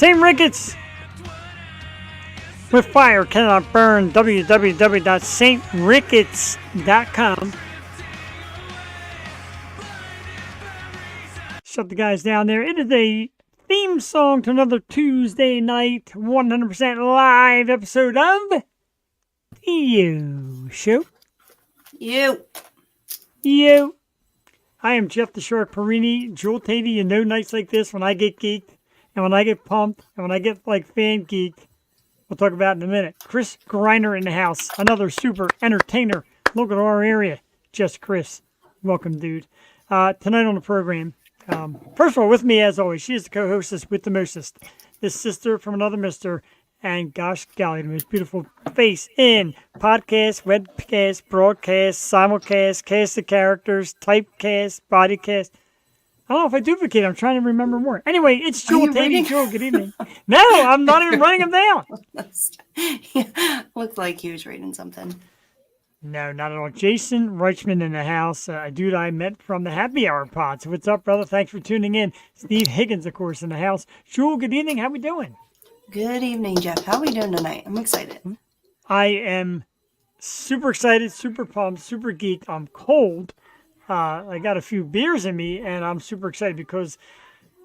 Same Ricketts with fire cannot burn. www.saintricketts.com. Shut the guys down there. It is a theme song to another Tuesday night, 100% live episode of You Show. You. I am Jeff the Shark Perini. Jewel Tatey, you know nights like this when I get geeked and when I get pumped and when I get like fan geeked. We'll talk about it in a minute. Chris Greiner in the house, another super entertainer local to our area. Just Chris. Welcome, dude. Tonight on the program, first of all, with me as always, she is the co-hostess with the mostest. This sister from another mister. And gosh golly, the most beautiful face in podcast, webcast, broadcast, simulcast, cast of characters, typecast, bodycast. I don't know if I duplicate. I'm trying to remember more. Anyway, it's Jewel Tatey. Jewel, good evening. No, I'm not even writing them down. Yeah, looked like he was reading something. No, not at all. Jason Reichman in the house, a dude I met from the Happy Hour pod. So what's up, brother? Thanks for tuning in. Steve Higgins, of course, in the house. Jewel, good evening. How we doing? Good evening, Jeff. How are we doing tonight? I'm excited. I am super excited, super pumped, super geeked. I'm cold. I got a few beers in me, and I'm super excited because,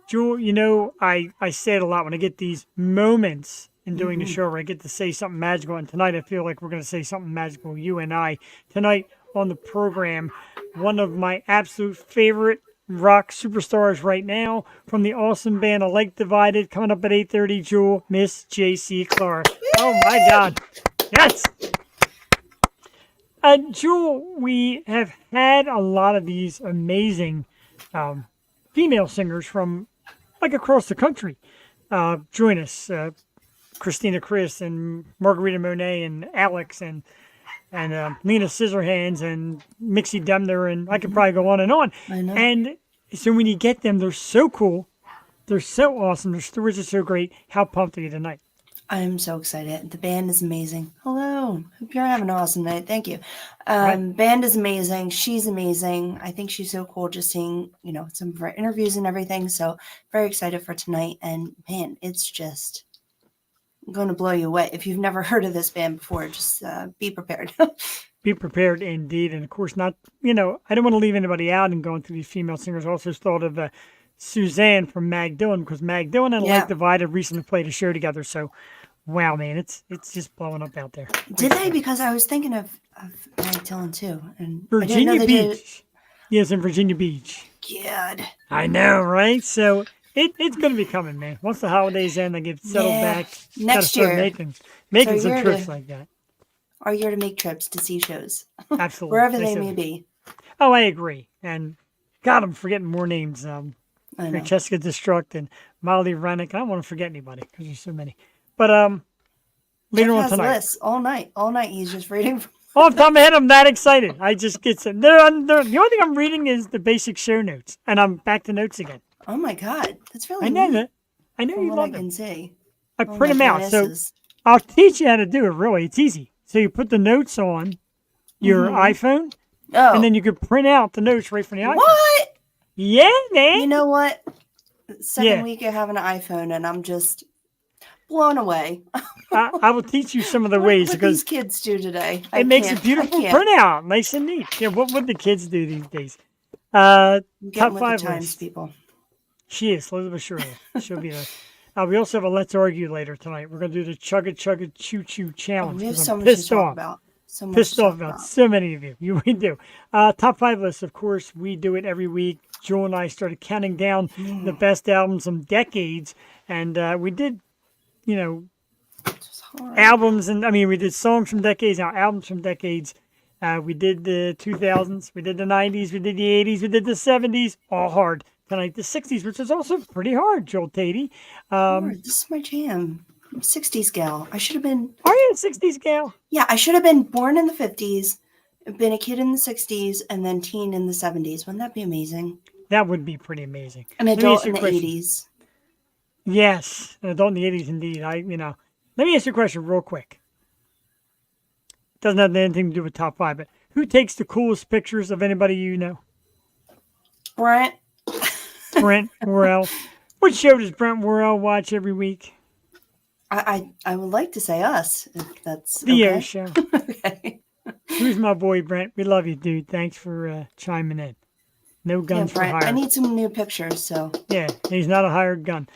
Jewel, you know, I say it a lot when I get these moments in doing the show where I get to say something magical. And tonight I feel like we're going to say something magical, you and I. Tonight on the program, one of my absolute favorite rock superstars right now from the awesome band A Like Divided, coming up at 8:30, Jewel, Miss Jaycee Clark. Oh my God. Yes. Jewel, we have had a lot of these amazing female singers from like across the country join us. Christina Chris and Margarita Monet and Alex and Lena Scissorhands and Mixie Demner, and I could probably go on and on. I know. And so when you get them, they're so cool. They're so awesome. Their stories are so great. How pumped are you tonight? I'm so excited. The band is amazing. Hello. Hope you're having an awesome night. Thank you. Right. Band is amazing. She's amazing. I think she's so cool just seeing, some of her interviews and everything. So very excited for tonight. And man, it's just going to blow you away. If you've never heard of this band before, just be prepared. Be prepared indeed. And of course, not, I don't want to leave anybody out and going through these female singers. I also thought of Suzanne from Mag Dillon, because Mag Dillon and Like Divided recently played a show together. So, wow, man, it's just blowing up out there. Did they? Because I was thinking of Mag Dillon too. And Virginia Beach. Yes, in Virginia Beach. God. I know, right? So it's going to be coming, man. Once the holidays end, I get settled back. Next year. Making some trips like that. Are you here to make trips to see shows? Absolutely. Wherever they may be. Oh, I agree. And God, I'm forgetting more names. Francesca Destruct and Molly Rennick. I don't want to forget anybody because there's so many. But later on tonight. Lists all night. All night he's just reading. Off the top of my head, I'm that excited. I just get some. The only thing I'm reading is the basic show notes. And I'm back to notes again. Oh my God. That's really neat. I know you love it. I can see. I print them out. So I'll teach you how to do it, really. It's easy. So you put the notes on your iPhone. Oh. And then you could print out the notes right from the iPhone. What? Yeah, man. You know what? Second week of having an iPhone, and I'm just blown away. I will teach you some of the ways. What because these kids do today. It makes a beautiful printout. Nice and neat. Yeah, what would the kids do these days? Top 5 times, people. She is, slowly but surely. She'll be there. We also have a Let's Argue later tonight. We're going to do the Chugga Chugga Choo Choo Challenge. We have so much to talk about. Pissed off about so many of you. We do. Top 5 list, of course, we do it every week. Joel and I started counting down the best albums in decades. And we did, albums. And we did songs from decades, now albums from decades. We did the 2000s. We did the 90s. We did the 80s. We did the 70s. All hard. Tonight, the 60s, which is also pretty hard, Joel Tatey. This is my jam. I'm a 60s gal. I should have been. Are you a 60s gal? Yeah, I should have been born in the 50s, been a kid in the 60s, and then teen in the 70s. Wouldn't that be amazing? That would be pretty amazing. An adult in the 80s. Yes, an adult in the 80s, indeed. Let me ask you a question real quick. Doesn't have anything to do with top 5, but who takes the coolest pictures of anybody you know? Brent. Brent Morel. What show does Brent Worrell watch every week? I would like to say us, if that's The O okay. Show. Okay. Who's my boy, Brent? We love you, dude. Thanks for chiming in. No Yeah, guns for Brent, I hire. need some new pictures, so. Yeah, he's not a hired gun.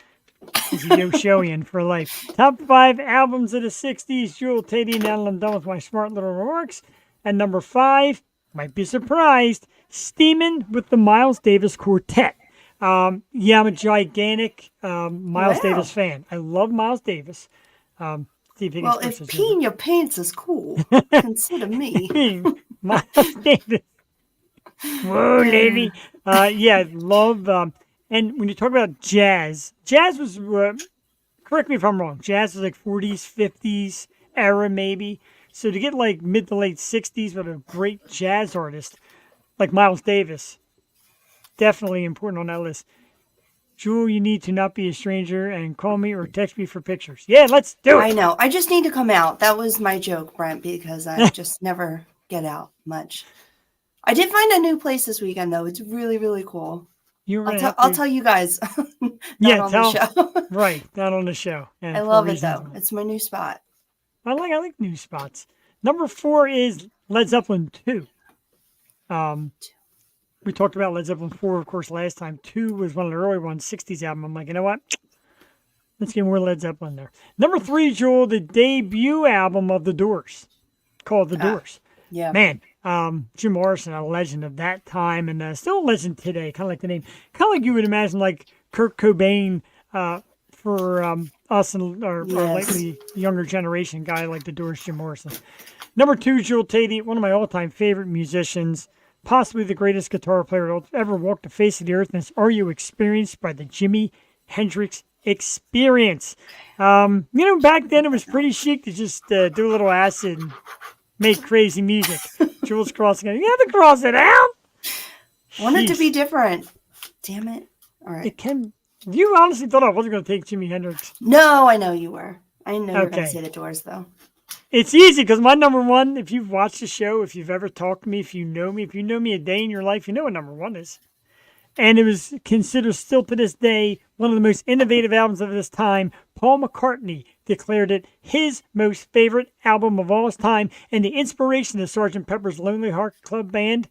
He's a Yoshoian for life. Top 5 albums of the 60s. Jewel Tady. Now I'm done with my smart little remarks. And number 5, might be surprised, Steamin' with the Miles Davis Quartet. Yeah, I'm a gigantic Miles Wow. Davis fan. I love Miles Davis. Steve Higgins Well, if versus peeing your pants is cool, consider me. Miles Davis. Whoa, lady. Yeah, love. And when you talk about jazz, jazz was, correct me if I'm wrong, jazz was like 40s, 50s era maybe. So to get like mid to late 60s with a great jazz artist like Miles Davis, definitely important on that list. Jewel, you need to not be a stranger and call me or text me for pictures. Yeah, let's do I it. know. I just need to come out. That was my joke, Brent, because I just never get out much. I did find a new place this weekend, though. It's really, really cool. You're gonna have I'll to, tell you guys. Not yeah, on the show. right, not on the show. I And for love it, reasons though. why. It's my new spot. I like new spots. Number 4 is Led Zeppelin 2. We talked about Led Zeppelin 4, of course, last time. 2 was one of the early ones, 60s album. I'm like, you know what? Let's get more Led Zeppelin there. Number 3, Joel, the debut album of The Doors, called The Doors. Yeah. Man, Jim Morrison, a legend of that time, and still a legend today. Kind of like the name, kind of like you would imagine, like Kurt Cobain for us and our Yes. lately younger generation guy like The Doors, Jim Morrison. Number 2, Jewel Tady, one of my all-time favorite musicians, possibly the greatest guitar player to ever walk the face of the earth. And it's Are You Experienced by the Jimi Hendrix Experience. Back then it was pretty chic to just do a little acid and make crazy music. Jewel's crossing it. You have to cross it out. Want it to Jeez. be different. Damn it. All right. It can. You honestly thought I wasn't going to take Jimi Hendrix. No, I know you were. I know you were going Okay. to say The Doors, though. It's easy because my number 1, if you've watched the show, if you've ever talked to me, if you know me a day in your life, you know what number 1 is. And it was considered still to this day one of the most innovative albums of this time. Paul McCartney declared it his most favorite album of all time and the inspiration of Sgt. Pepper's Lonely Heart Club Band.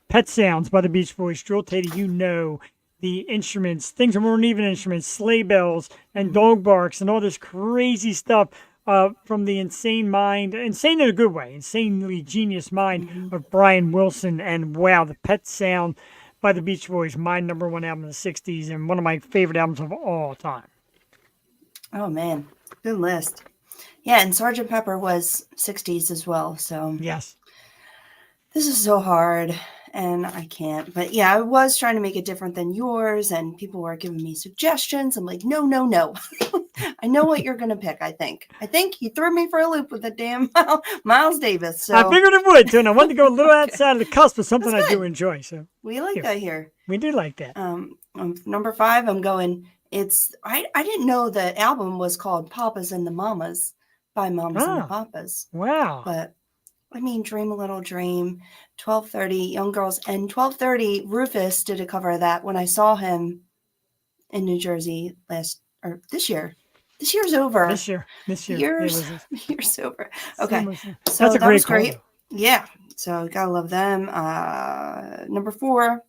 Pet Sounds by the Beach Boys. Jewel Tady, you know the instruments, things that weren't even instruments, sleigh bells and dog barks and all this crazy stuff from the insane mind, insane in a good way, insanely genius mind of Brian Wilson. And wow, the Pet Sound by the Beach Boys, my number 1 album of the 60s and one of my favorite albums of all time. Oh, man. Good list. Yeah, and Sgt. Pepper was 60s as well, so. Yes. This is so hard, and I can't. But yeah, I was trying to make it different than yours, and people were giving me suggestions. I'm like, no. I know what you're going to pick, I think. I think you threw me for a loop with the damn Miles Davis. So I figured it would, too, and I wanted to go a little outside of the cusp of something I do enjoy. So we like that here. We do like that. Number 5, I'm going, I didn't know the album was called Papas and the Mamas by Mamas and the Papas. Wow. But I mean, Dream a Little Dream, 12:30, Young Girls, and 12:30, Rufus did a cover of that when I saw him in New Jersey this year. This year's over. This year. Year's over. Okay. So that's a that great was great. call. Yeah. So gotta love them. Number 4.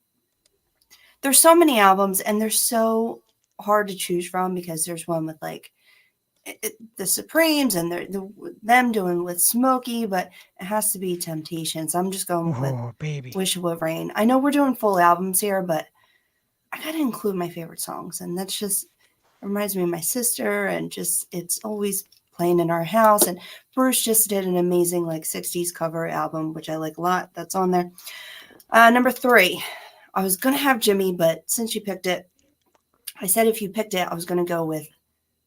There's so many albums and they're so hard to choose from because there's one with like the Supremes and them doing with Smokey, but it has to be Temptations. I'm just going with Wish It Would Rain. I know we're doing full albums here, but I gotta include my favorite songs, and that's just reminds me of my sister, and just it's always playing in our house. And Bruce just did an amazing 60s cover album, which I like a lot. That's on there. Number 3, I was gonna have Jimmy, but since you picked it, I said if you picked it, I was gonna go with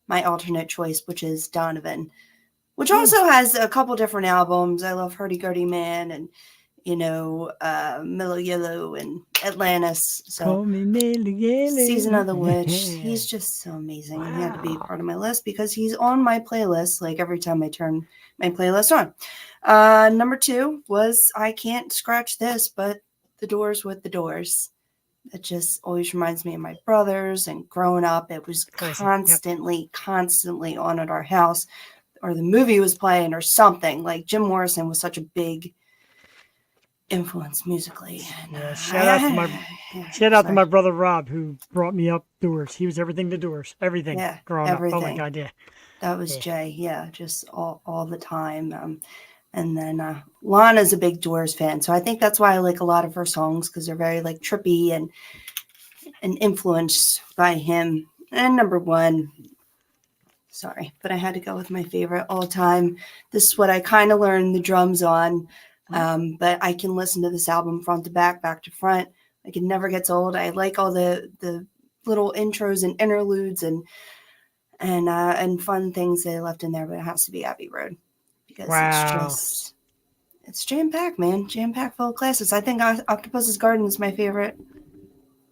my alternate choice, which is Donovan, which also has a couple different albums. I love Hurdy Gurdy Man and, Mellow Yellow and Atlantis. So Call me Mellow Yellow. Season of the Witch. He's just so amazing. Wow. And he had to be part of my list because he's on my playlist, every time I turn my playlist on. Number 2 was, I can't scratch this, but The Doors with The Doors. It just always reminds me of my brothers and growing up. It was Classic. Yep. constantly on at our house, or the movie was playing or something. Like Jim Morrison was such a big influence musically. And, Yeah, shout out to my brother Rob, who brought me up Doors. He was everything to Doors, everything growing up. Oh my God, yeah. That was Jay, just all the time. And then Lana's a big Doors fan, so I think that's why I like a lot of her songs, because they're very like trippy and influenced by him. And number one, sorry, but I had to go with my favorite all time. This is what I kind of learned the drums on, but I can listen to this album front to back to front. Like, it never gets old. I like all the little intros and interludes and fun things they left in there, but it has to be Abbey Road, because it's jam-packed, man. Jam-packed full of classics. I think Octopus's Garden is my favorite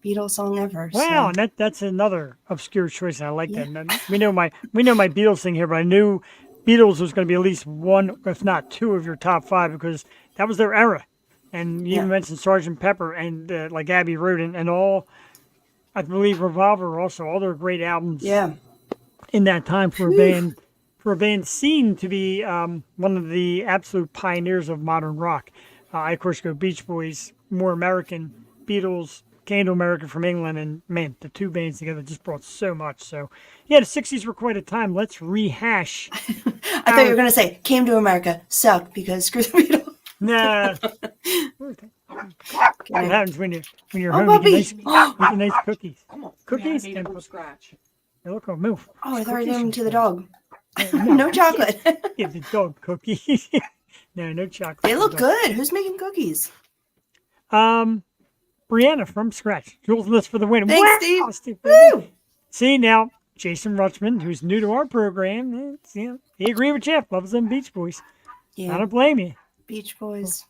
Beatles song ever. Wow, so. and that's another obscure choice. I like that. And we know my Beatles thing here, but I knew Beatles was going to be at least one, if not two, of your top five, because that was their era. And you even mentioned Sgt. Pepper and like Abbey Road and all. I believe Revolver also, all their great albums. Yeah. In that time for a band seen to be one of the absolute pioneers of modern rock. I of course go Beach Boys, more American, Beatles came to America from England, and man, the two bands together just brought so much. So yeah, the 60s were quite a time. Let's rehash. I thought you were going to say came to America, sucked because screw the Beatles. Nah. What happens when you're home? puppy. You get nice cookies. Cookies made and them from scratch. They look like move. Oh, I thought you gave them to the dog. No chocolate. Give the dog cookies. No chocolate. They look good. Who's making cookies? Brianna from scratch. Jules List for the win. Thanks, Steve. Woo! See, now, Jason Rutschman, who's new to our program, he agreed with Jeff. Loves them Beach Boys. Yeah. I don't blame you. Beach Boys.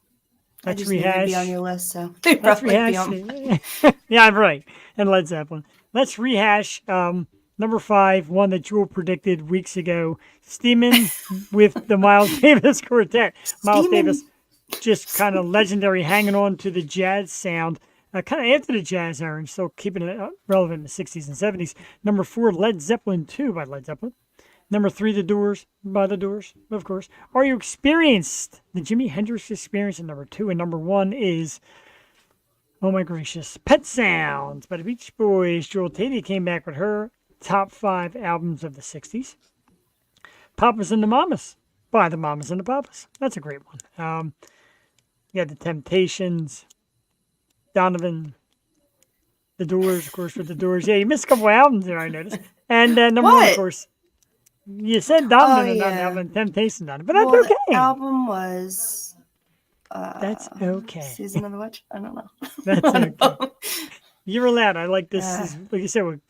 Let's I just need to rehash. be on your list, so they Let's probably be rehash. on. Yeah, I'm right. And Led Zeppelin. Let's rehash number 5, one that Jewel predicted weeks ago. Steeman with the Miles Davis Quartet. Miles Davis, just kind of legendary, hanging on to the jazz sound. Kind of after the jazz era and still keeping it relevant in the 60s and 70s. Number 4, Led Zeppelin 2 by Led Zeppelin. Number 3, The Doors by The Doors, of course. Are You Experienced? The Jimi Hendrix Experience. And number 2. And number 1 is, oh my gracious, Pet Sounds by the Beach Boys. Jewel Tady came back with her top 5 albums of the 60s. Papas and the Mamas by the Mamas and the Papas. That's a great one. You had The Temptations, Donovan, The Doors, of course, with The Doors. Yeah, you missed a couple albums there, I noticed. And number 1, of course, you said Donovan and not album, Temptation Donovan, but that's okay. The album was... that's okay. Season of the Witch? I don't know. That's okay. You're allowed. I like this. Like you said,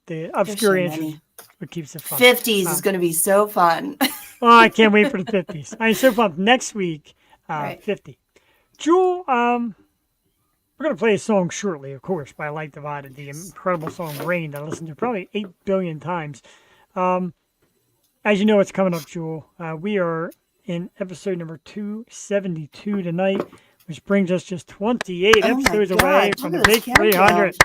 the obscure answers, what keeps it fun. 50s is going to be so fun. Oh, I can't wait for the 50s. I'm so pumped. Next week, 50. Jewel, we're going to play a song shortly, of course, by Light Divided, the incredible song Rain that I listened to probably 8 billion times. As you know, it's coming up, Jewel. We are in episode number 272 tonight, which brings us just 28 episodes away from the big 300.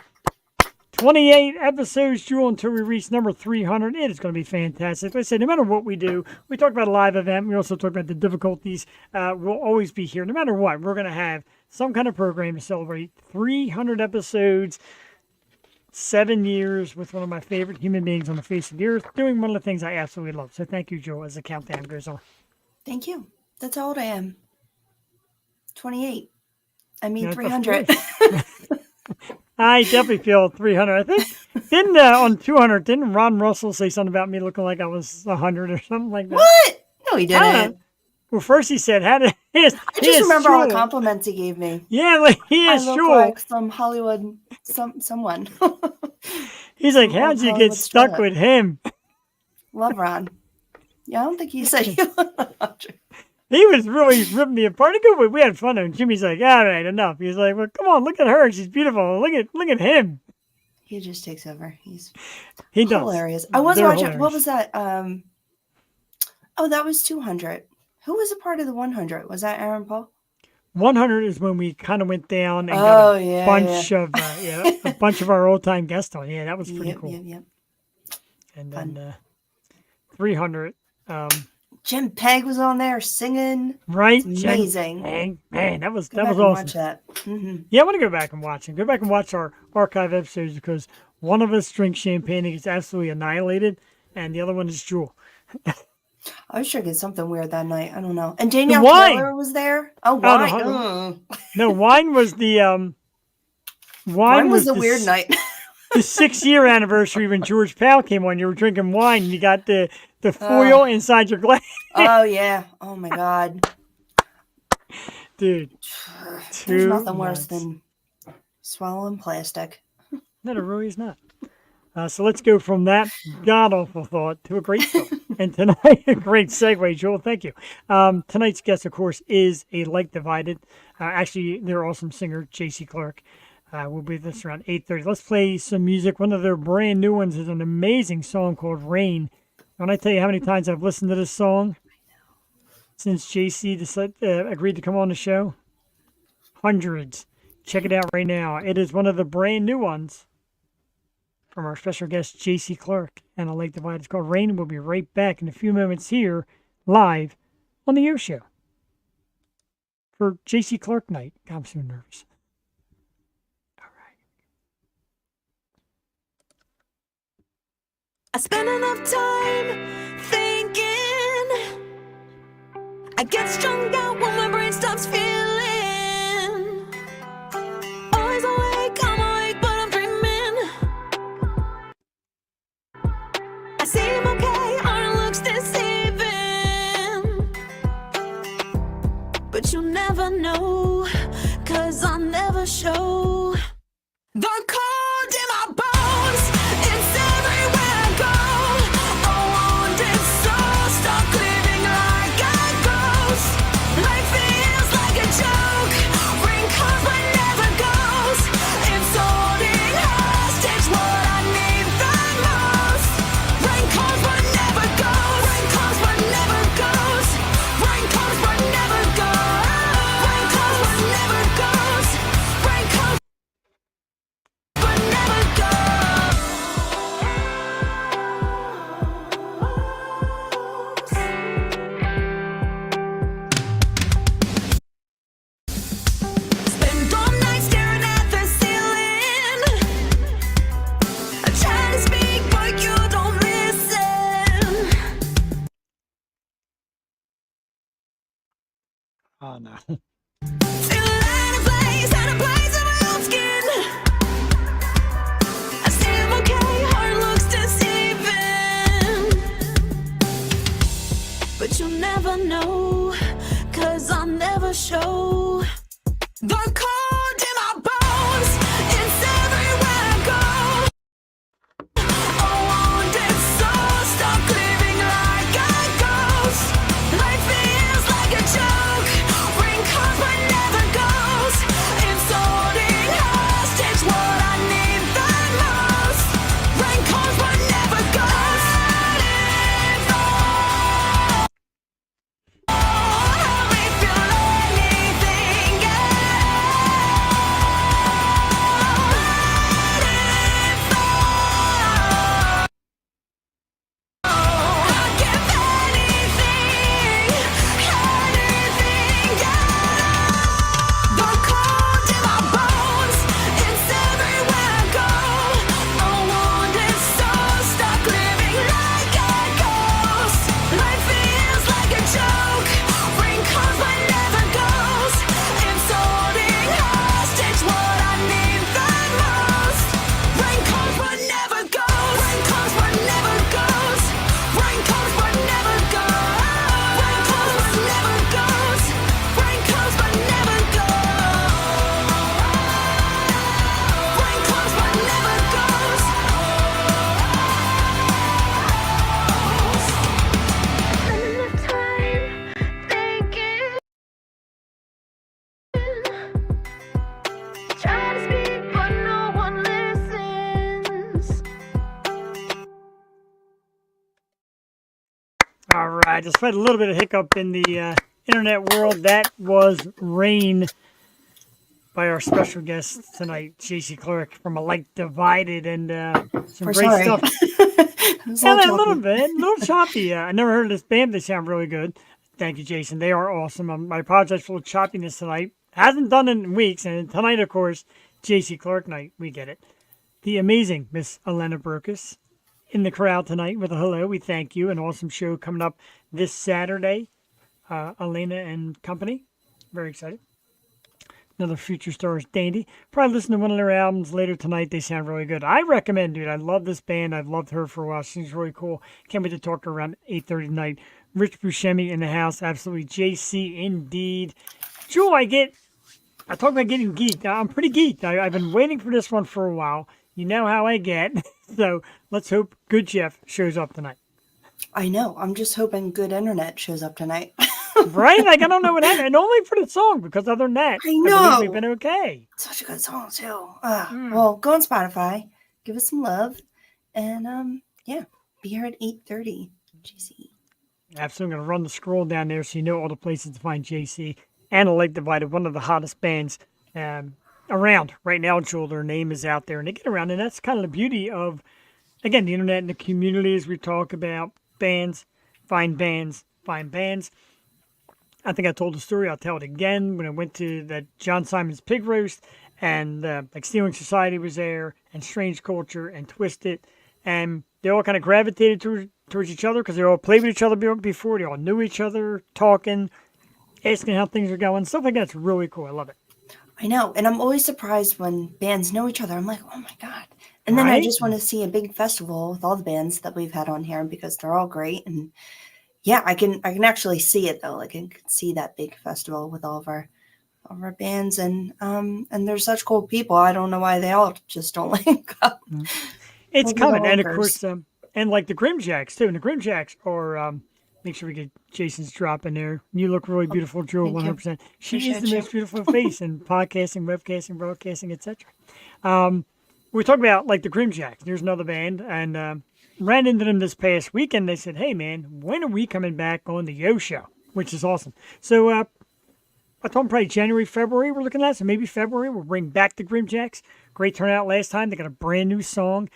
28 episodes, Jewel, until we reach number 300. It is going to be fantastic. Like I said, no matter what we do, we talk about a live event. We also talk about the difficulties. We'll always be here. No matter what, we're going to have some kind of program to celebrate 300 episodes, 7 years with one of my favorite human beings on the face of the earth, doing one of the things I absolutely love. So thank you, Jewel, as the countdown goes on. Thank you. That's how old I am. 28. I mean, Yeah, 300. I definitely feel 300. I think, didn't on 200, didn't Ron Russell say something about me looking like I was 100 or something like that? What? No, he didn't. Well, first he said, I just remember all the compliments he gave me. Yeah, like he is I look sure. like some Hollywood, someone. He's like, how'd you get stuck with him? Love Ron. Yeah, I don't think he said he was 100. He was really ripping me apart. We had fun, and Jimmy's like, all right, enough. He's like, well, come on, look at her. She's beautiful. Look at him. He just takes over. He does. hilarious. I was They're watching. hilarious. What was that? Oh, that was 200. Who was a part of the 100? Was that Aaron Paul? 100 is when we kind of went down and Oh, got a yeah, bunch of a bunch of our old time guests on. Yeah, that was pretty Yep, cool. yep. And Fun. then 300, Jim Peg was on there singing. right? It's amazing. Man, that was Go back and awesome. watch that. Yeah, I want to go back and watch it. Go back and watch our archive episodes because one of us drinks champagne and gets absolutely annihilated, and the other one is Jewel. I was drinking something weird that night. I don't know. And Danielle wine! Taylor was there. Oh, Oh, wine. no, no, wine was the Wine was a weird night. the 6-year anniversary when George Powell came on. You were drinking wine and you got the foil inside your glass. Oh, yeah. Oh, my God. Dude. There's nothing worse than swallowing plastic. No, there really is not. So let's go from that god-awful thought to a great thought. And tonight, a great segue, Joel. Thank you. Tonight's guest, of course, is A Like Divided. Actually, their awesome singer, Jaycee Clark. Will be with us around 8:30. Let's play some music. One of their brand new ones is an amazing song called Rain. When I tell you how many times I've listened to this song since Jaycee agreed to come on the show, hundreds. Check it out right now. It is one of the brand new ones from our special guest, Jaycee Clark, and A Like Divided. It's called Rain. We'll be right back in a few moments here, live on the Yo Show for Jaycee Clark night. I'm so nervous. I spend enough time thinking. I get strung out when my brain stops feeling. Always awake, I'm awake, but I'm dreaming. I seem okay, our looks deceiving. But you never know, 'cause I'll never show. The cold in my bones, it's everywhere I go. A wounded soul, stuck living like a ghost. Life feels like a joke, rain comes but never goes. It's holding hostage what I need the most. Rain comes but never goes. Rain comes but never goes. Rain comes but never goes. Rain comes but never goes. Rain comes but never goes. Spend all night staring at the ceiling. I try to speak, but you don't listen. Oh, no. Feel out of place in my own skin. I seem okay, heart looks deceiving. But you'll never know, 'cause I'll never show. The cold in my bones, it's everywhere I go. A wounded soul, stuck living like a ghost. Life feels like a joke, rain comes but never goes. It's holding hostage what I need the most. Rain comes but never goes. Help me feel anything I'll give anything, The cold in my bones, it's everywhere I go. A wounded soul, stuck living like a ghost. Life feels like a joke, rain comes but never goes. It's holding hostage what I need the most. Rain comes but never goes. Rain comes but never goes. Rain comes but never goes. Rain comes but never goes. Rain comes but never goes. Rain comes but never goes. Spending enough time thinking. Try to speak, but no one listens. All right. Just had a little bit of hiccup in the internet world, that was Rain by our special guest tonight, Jaycee Clark from A Light Divided, and some We're great sorry. stuff. It was Yeah, a choppy. little bit, a little choppy. I never heard of this band. They sound really good. Thank you, Jason. They are awesome. I apologize for the choppiness tonight. Hasn't done it in weeks, and tonight, of course, Jaycee Clark night. We get it. The amazing Miss Elena Burkus in the crowd tonight with a hello. We thank you. An awesome show coming up this Saturday. Elena and company. Very excited. Another Future Stars dandy. Probably listen to one of their albums later tonight. They sound really good. I recommend, dude. I love this band. I've loved her for a while. She's really cool. Can't wait to talk to her around 8:30 tonight. Rich Buscemi in the house. Absolutely. JC indeed. Jewel, I talk about getting geeked. I'm pretty geeked. I've been waiting for this one for a while. You know how I get. So let's hope Good Jeff shows up tonight. I know. I'm just hoping good internet shows up tonight. Right? Like, I don't know what happened. And only for the song, because other than that, I believe know. we've been okay. Such a good song too. Well, go on Spotify, give us some love, and yeah, be here at 8:30. GC. Absolutely. I'm going to run the scroll down there so you know all the places to find JC and A Light Divided, one of the hottest bands around right now. Jewel, their name is out there and they get around. And that's kind of the beauty of, again, the internet and the community as we talk about bands, find bands, find bands. I think I told the story. I'll tell it again. When I went to that John Simon's Pig Roast and like Stealing Society was there and Strange Culture and Twisted. And they all kind of gravitated towards each other because they all played with each other before. They all knew each other, talking, asking how things are going. Stuff like that's really cool. I love it. I know, and I'm always surprised when bands know each other. I'm like, oh my god! And then I Right? just want to see a big festival with all the bands that we've had on here because they're all great. And yeah, I can actually see it though. Like I can see that big festival with all of our bands, and they're such cool people. I don't know why they all just don't link up. It's We'll be coming. the And of honkers. course, and like the Grimjacks too. And the Grimjacks are, make sure we get Jason's drop in there. You look really beautiful, Jewel, thank you. 100%. She is Appreciate the you. most beautiful face in podcasting, webcasting, broadcasting, etc. We talk about like the Grimjacks. There's another band, and ran into them this past weekend. They said, "Hey, man, when are we coming back on the Yo Show?" Which is awesome. So I told them probably January, February we're looking at. So maybe February we'll bring back the Grimjacks. Great turnout last time. They got a brand new song.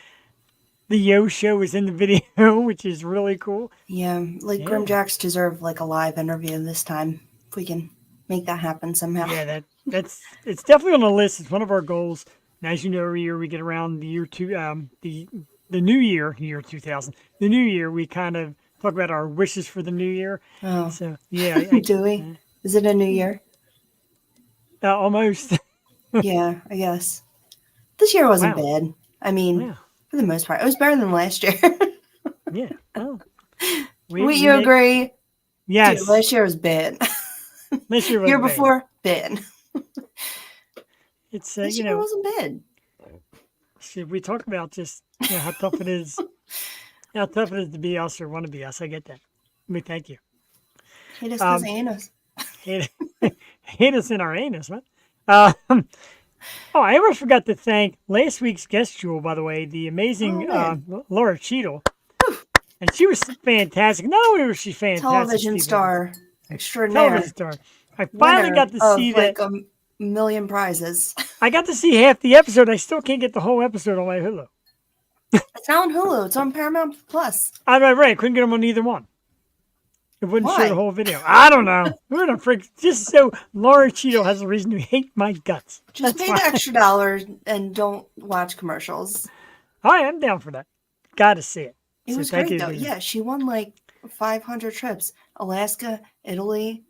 The Yo Show is in the video, which is really cool. Yeah, like Yeah. Grimjacks deserve like a live interview this time. If we can make that happen somehow. Yeah, it's definitely on the list. It's one of our goals. And as you know, every year we get around the year the new year 2000. The new year we kind of talk about our wishes for the new year. Oh, So yeah, do we? Is it a new year? almost. Yeah, I guess. This year wasn't Wow. bad. I mean, Yeah, for the most part, it was better than last year. yeah. Oh, Would you agree? Yes. Dude, last year was bad. This year was Year bad. before, bad. It's This you year know, wasn't bad. should we talk about just how tough it is, how tough it is to be us or want to be us. I get that. Thank you. Hate us because ain't us. Hate, hate us in our anus, what? Oh, I almost forgot to thank last week's guest, Jewel, by the way, the amazing man. Laura Cheadle. And she was fantastic. Not only was she fantastic, Television Steve, star extraordinaire. television star. I finally Winner got to of see like that. a million prizes. I got to see half the episode. I still can't get the whole episode on my Hulu. It's not on Hulu. It's on Paramount Plus. I'm right. I couldn't get them on either one. It wouldn't show Why? the whole video. I don't know. Who the frick? Just so Laura Cheadle has a reason to hate my guts. Just That's pay the why. extra $1 and don't watch commercials. I am down for that. Got to see it. It So was thank great you though. again. Yeah, she won like 500 trips. Alaska, Italy,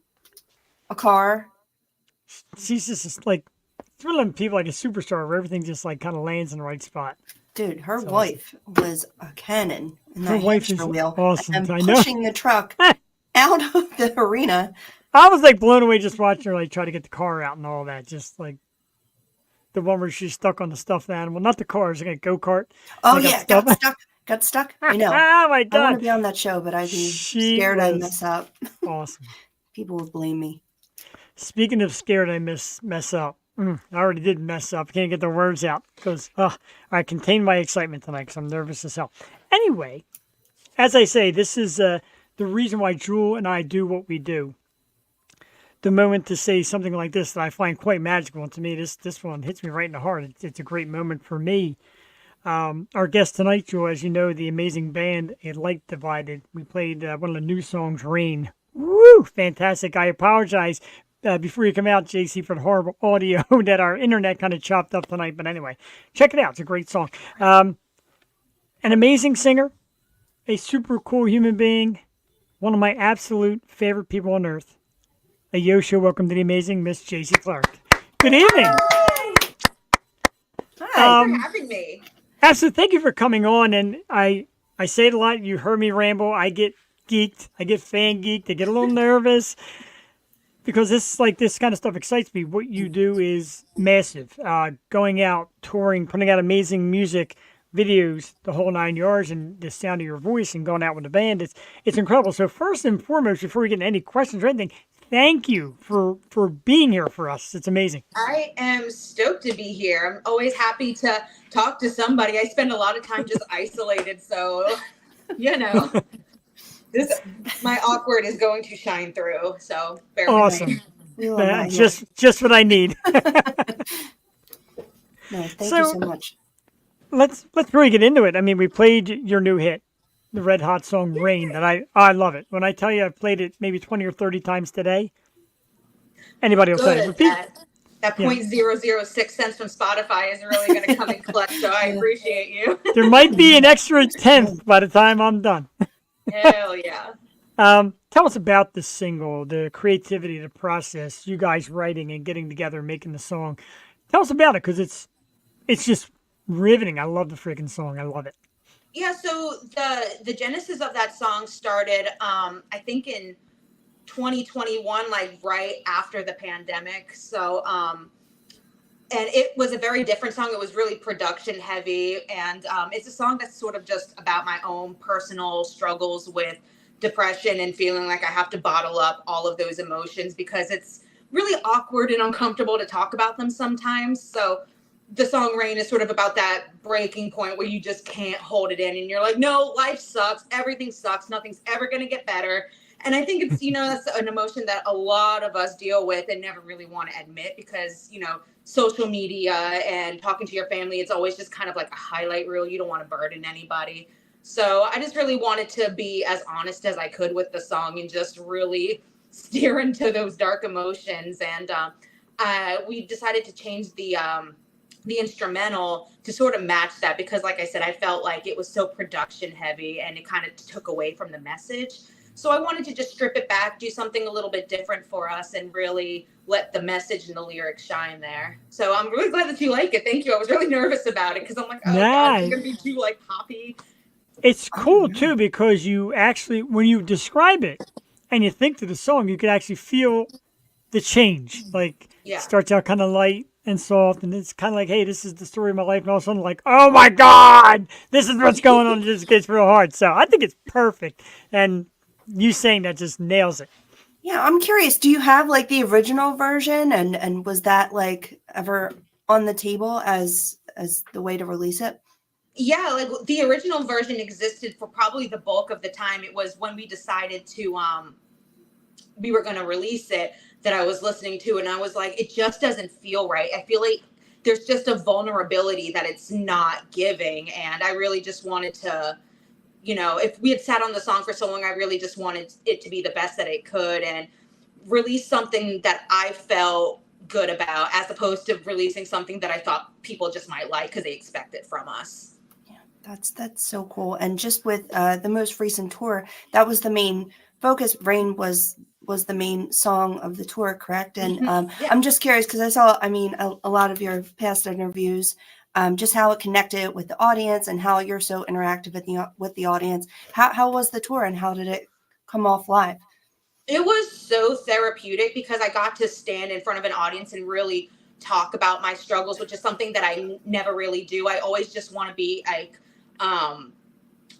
a car. She's just like, it's one of them people like a superstar where everything just like kind of lands in the right spot. Dude, her That's wife was a cannon in Her that wife hamster is wheel awesome, and I know. pushing the truck out of the arena. I was like blown away just watching her like try to get the car out and all that. Just like the one where she's stuck on the stuffed animal, not the car, it's like a go-kart. Oh They got yeah, stuck. got stuck. Got stuck. I know. Oh my I want to God. be on that show, but I'd be She scared I'd was- mess up. Awesome. People would blame me. Speaking of scared I mess up. I already did mess up. Can't get the words out because I contain my excitement tonight because I'm nervous as hell. Anyway, as I say, this is the reason why Jewel and I do what we do. the moment to say something like this that I find quite magical. And to me, this one hits me right in the heart. It's a great moment for me. Our guest tonight, Joe, as you know, the amazing band, A Light Divided. We played one of the new songs, Rain. Woo! Fantastic. I apologize before you come out, JC, for the horrible audio that our internet kind of chopped up tonight. But anyway, check it out. It's a great song. An amazing singer, a super cool human being, one of my absolute favorite people on earth. A Yosha, welcome to the amazing Miss Jaycee Clark. Good evening. Hi. Thanks for having me. Absolutely. Thank you for coming on. And I say it a lot. You heard me ramble. I get geeked. I get fan geeked. I get a little nervous because this kind of stuff excites me. What you do is massive. Going out, touring, putting out amazing music, videos, the whole 9 yards, and the sound of your voice and going out with the band. It's incredible. So first and foremost, before we get into any questions or anything, thank you for being here for us. It's amazing. I am stoked to be here. I'm always happy to talk to somebody. I spend a lot of time just isolated, so my awkward is going to shine through. So bear awesome. We love that, just what I need. No, thank you so much. Let's really get into it. I mean, we played your new hit, the red hot song Rain, that I love it. When I tell you I've played it maybe 20 or 30 times today, anybody will say it. That 0.006 cents from Spotify is really going to come in clutch, so I appreciate you. There might be an extra 10th by the time I'm done. Hell yeah. Tell us about the single, the creativity, the process, you guys writing and getting together and making the song. Tell us about it, because it's just riveting. I love the freaking song. I love it. Yeah, so the genesis of that song started, I think in 2021, like right after the pandemic. So, and it was a very different song. It was really production heavy. And it's a song that's sort of just about my own personal struggles with depression and feeling like I have to bottle up all of those emotions because it's really awkward and uncomfortable to talk about them sometimes. So the song Rain is sort of about that breaking point where you just can't hold it in and you're like, no, life sucks. Everything sucks. Nothing's ever going to get better. And I think it's, that's an emotion that a lot of us deal with and never really want to admit because, social media and talking to your family, it's always just kind of like a highlight reel. You don't want to burden anybody. So I just really wanted to be as honest as I could with the song and just really steer into those dark emotions. And we decided to change the instrumental to sort of match that because, like I said, I felt like it was so production heavy and it kind of took away from the message. So I wanted to just strip it back, do something a little bit different for us and really let the message and the lyrics shine there. So I'm really glad that you like it. Thank you. I was really nervous about it because I'm like, oh God, it's going to be too like poppy. It's cool too because you actually, when you describe it and you think to the song, you can actually feel the change. Like it starts out kind of light and soft, and it's kind of like, hey, this is the story of my life, and all of a sudden, like, oh my God, this is what's going on. It just gets real hard. So I think it's perfect, and you saying that just nails it. Yeah, I'm curious. Do you have like the original version, and was that like ever on the table as the way to release it? Yeah, like the original version existed for probably the bulk of the time. It was when we decided to we were going to release it that I was listening to, and I was like, it just doesn't feel right. I feel like there's just a vulnerability that it's not giving, and I really just wanted to, if we had sat on the song for so long, I really just wanted it to be the best that it could and release something that I felt good about as opposed to releasing something that I thought people just might like because they expect it from us. Yeah, that's so cool. And just with the most recent tour, that was the main focus. Rain was the main song of the tour, correct? And I'm just curious because I saw, a lot of your past interviews, just how it connected with the audience and how you're so interactive with the audience. How was the tour and how did it come off live? It was so therapeutic because I got to stand in front of an audience and really talk about my struggles, which is something that I never really do. I always just want to be like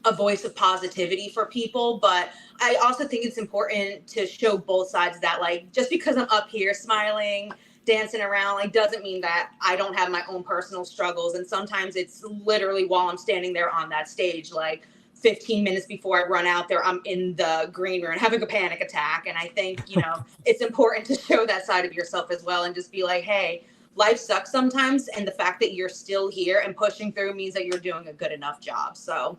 a voice of positivity for people. But I also think it's important to show both sides of that, like, just because I'm up here smiling, dancing around, like, doesn't mean that I don't have my own personal struggles. And sometimes it's literally while I'm standing there on that stage, like 15 minutes before I run out there, I'm in the green room having a panic attack. And I think, it's important to show that side of yourself as well and just be like, hey, life sucks sometimes. And the fact that you're still here and pushing through means that you're doing a good enough job. So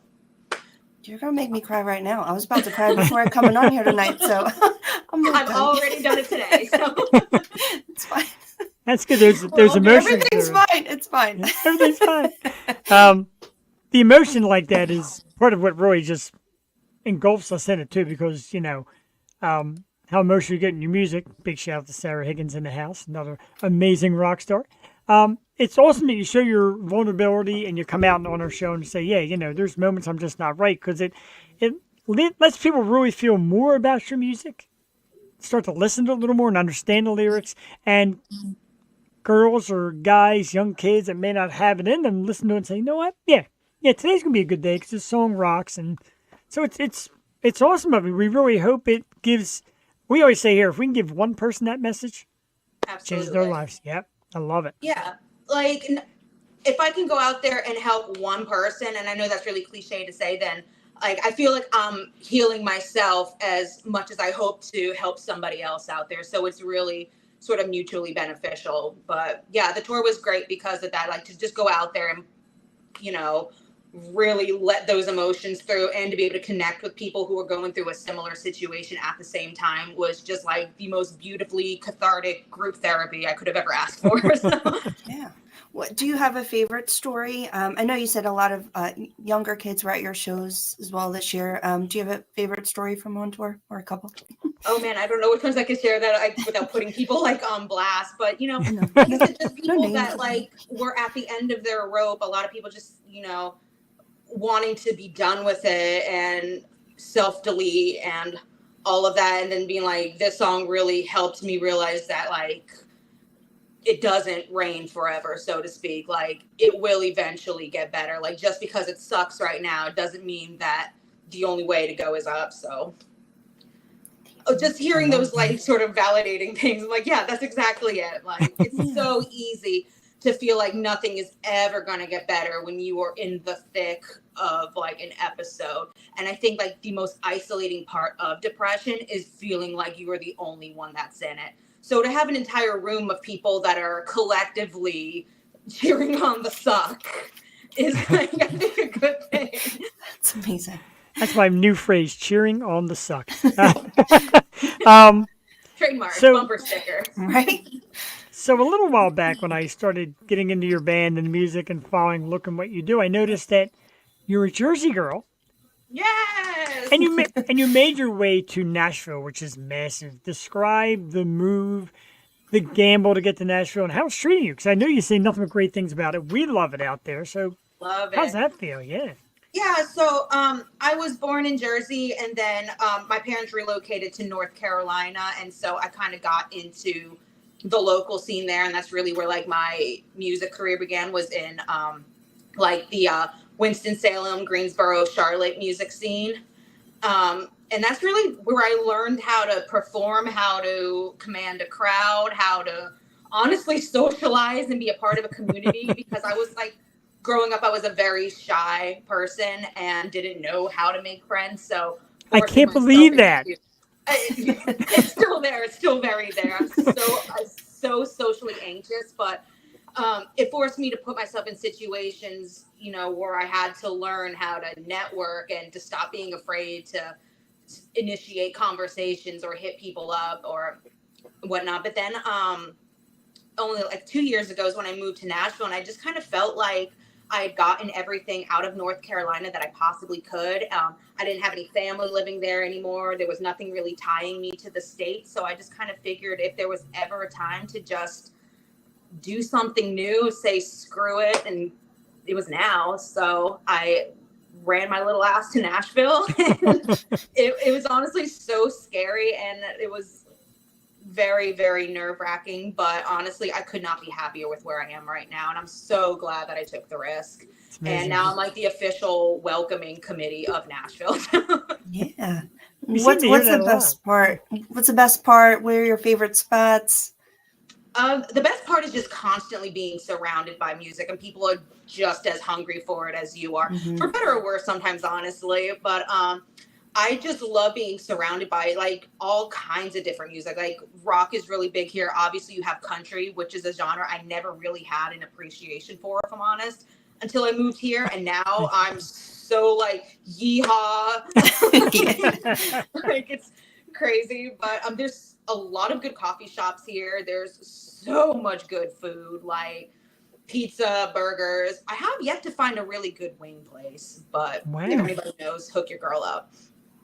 you're going to make me cry right now. I was about to cry before coming on here tonight. So I've already done it today. So it's fine. That's good. There's emotion. Everything's fine. It's fine. Everything's fine. The emotion like that is part of what really just engulfs us in it too, because how emotional you get in your music. Big shout out to Sarah Higgins in the house, another amazing rock star. It's awesome that you show your vulnerability and you come out on our show and say, yeah, there's moments I'm just not right, because it lets people really feel more about your music, start to listen to it a little more and understand the lyrics, and girls or guys, young kids that may not have it in them, listen to it and say, you know what? Yeah, today's going to be a good day because this song rocks. And so it's awesome of it. We really hope it gives, we always say here, if we can give one person that message, absolutely changes their lives. Yep. I love it. Yeah. Like if I can go out there and help one person, and I know that's really cliche to say, then like, I feel like I'm healing myself as much as I hope to help somebody else out there. So it's really sort of mutually beneficial. But yeah, the tour was great because of that. Like to just go out there and, really let those emotions through and to be able to connect with people who are going through a similar situation at the same time was just like the most beautifully cathartic group therapy I could have ever asked for. So. Yeah. What do you have a favorite story? I know you said a lot of younger kids were at your shows as well this year. Do you have a favorite story from on tour or a couple? Oh man, I don't know which ones I could share that without putting people like on blast. But like I said, just people that like were at the end of their rope. A lot of people just wanting to be done with it and self-delete and all of that, and then being like, this song really helped me realize that like it doesn't rain forever, so to speak. Like it will eventually get better. Like just because it sucks right now, it doesn't mean that the only way to go is up. So just hearing those like sort of validating things, like, yeah, that's exactly it. Like it's so easy to feel like nothing is ever going to get better when you are in the thick of like an episode. And I think like the most isolating part of depression is feeling like you are the only one that's in it. So to have an entire room of people that are collectively cheering on the suck is like, I think, a good thing. That's amazing. That's my new phrase, cheering on the suck. Trademark, bumper sticker. Right? So a little while back when I started getting into your band and music and following, looking what you do, I noticed that you're a Jersey girl. Yes. And you made your way to Nashville, which is massive. Describe the move, the gamble to get to Nashville, and how it's treating you. Because I know you say nothing but great things about it. We love it out there. So love it. How's that feel? Yeah. Yeah, so I was born in Jersey, and then my parents relocated to North Carolina, and so I kind of got into the local scene there, and that's really where like my music career began, was in like the Winston-Salem, Greensboro, Charlotte music scene. And that's really where I learned how to perform, how to command a crowd, how to honestly socialize and be a part of a community, because I was like, growing up, I was a very shy person and didn't know how to make friends. So I can't believe that. It's still there. It's still very there. I'm so socially anxious, but it forced me to put myself in situations, where I had to learn how to network and to stop being afraid to initiate conversations or hit people up or whatnot. But then only like 2 years ago is when I moved to Nashville, and I just kind of felt like I had gotten everything out of North Carolina that I possibly could. I didn't have any family living there anymore. There was nothing really tying me to the state. So I just kind of figured if there was ever a time to just do something new, say screw it, and it was now. So I ran my little ass to Nashville. And it was honestly so scary, and it was very, very nerve-wracking, but honestly, I could not be happier with where I am right now, and I'm so glad that I took the risk. And now I'm like the official welcoming committee of Nashville. Yeah. What's the best part? What's the best part? Where are your favorite spots? The best part is just constantly being surrounded by music, and people are just as hungry for it as you are, Hmm. for better or worse sometimes, honestly. But I just love being surrounded by like all kinds of different music. Like rock is really big here. Obviously, you have country, which is a genre I never really had an appreciation for, if I'm honest, until I moved here, and now I'm so like yeehaw. Yeah. Like it's crazy, but there's a lot of good coffee shops here. There's so much good food, like pizza, burgers. I have yet to find a really good wing place, but Wow. if anybody knows, hook your girl up.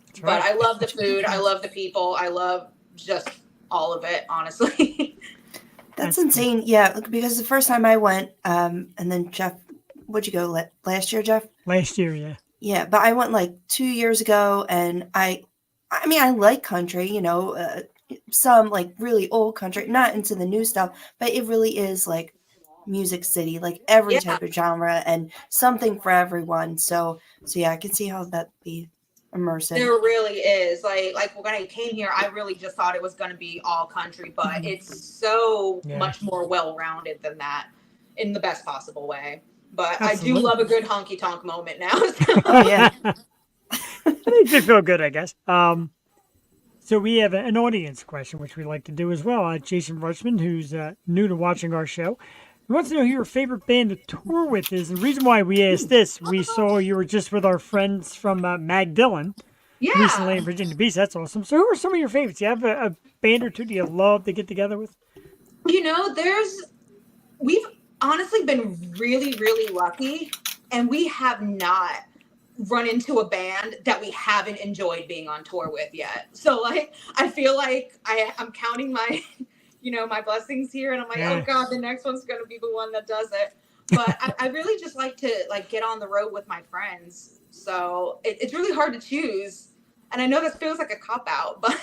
That's But right. I love the food. I love the people. I love just all of it, honestly. That's That's cool. insane. Yeah, because the first time I went, and then Jeff, would you go last year, Jeff? Last year, yeah. Yeah, but I went like 2 years ago, and I mean, I like country, some like really old country, not into the new stuff, but it really is like Music City, like every Yeah, type of genre and something for everyone. So yeah, I can see how that be immersive. there really is. Like when I came here, I really just thought it was going to be all country, but it's so Yeah. much more well-rounded than that in the best possible way. But Absolutely. I do love a good honky tonk moment now. Oh yeah. It makes me feel good, I guess. So we have an audience question, which we like to do as well. Jason Rushman, who's new to watching our show, he wants to know who your favorite band to tour with is. And the reason why we asked this, we saw you were just with our friends from Magdalen recently in Yeah. Virginia Beach. That's awesome. So who are some of your favorites? Do you have a band or two do you love to get together with? You know, we've honestly been really, really lucky, and we have not run into a band that we haven't enjoyed being on tour with yet. So like I feel like I'm counting my my blessings here, and I'm like, Yeah. oh god, the next one's gonna be the one that does it. But I really just like to like get on the road with my friends. So it's really hard to choose. And I know this feels like a cop out, but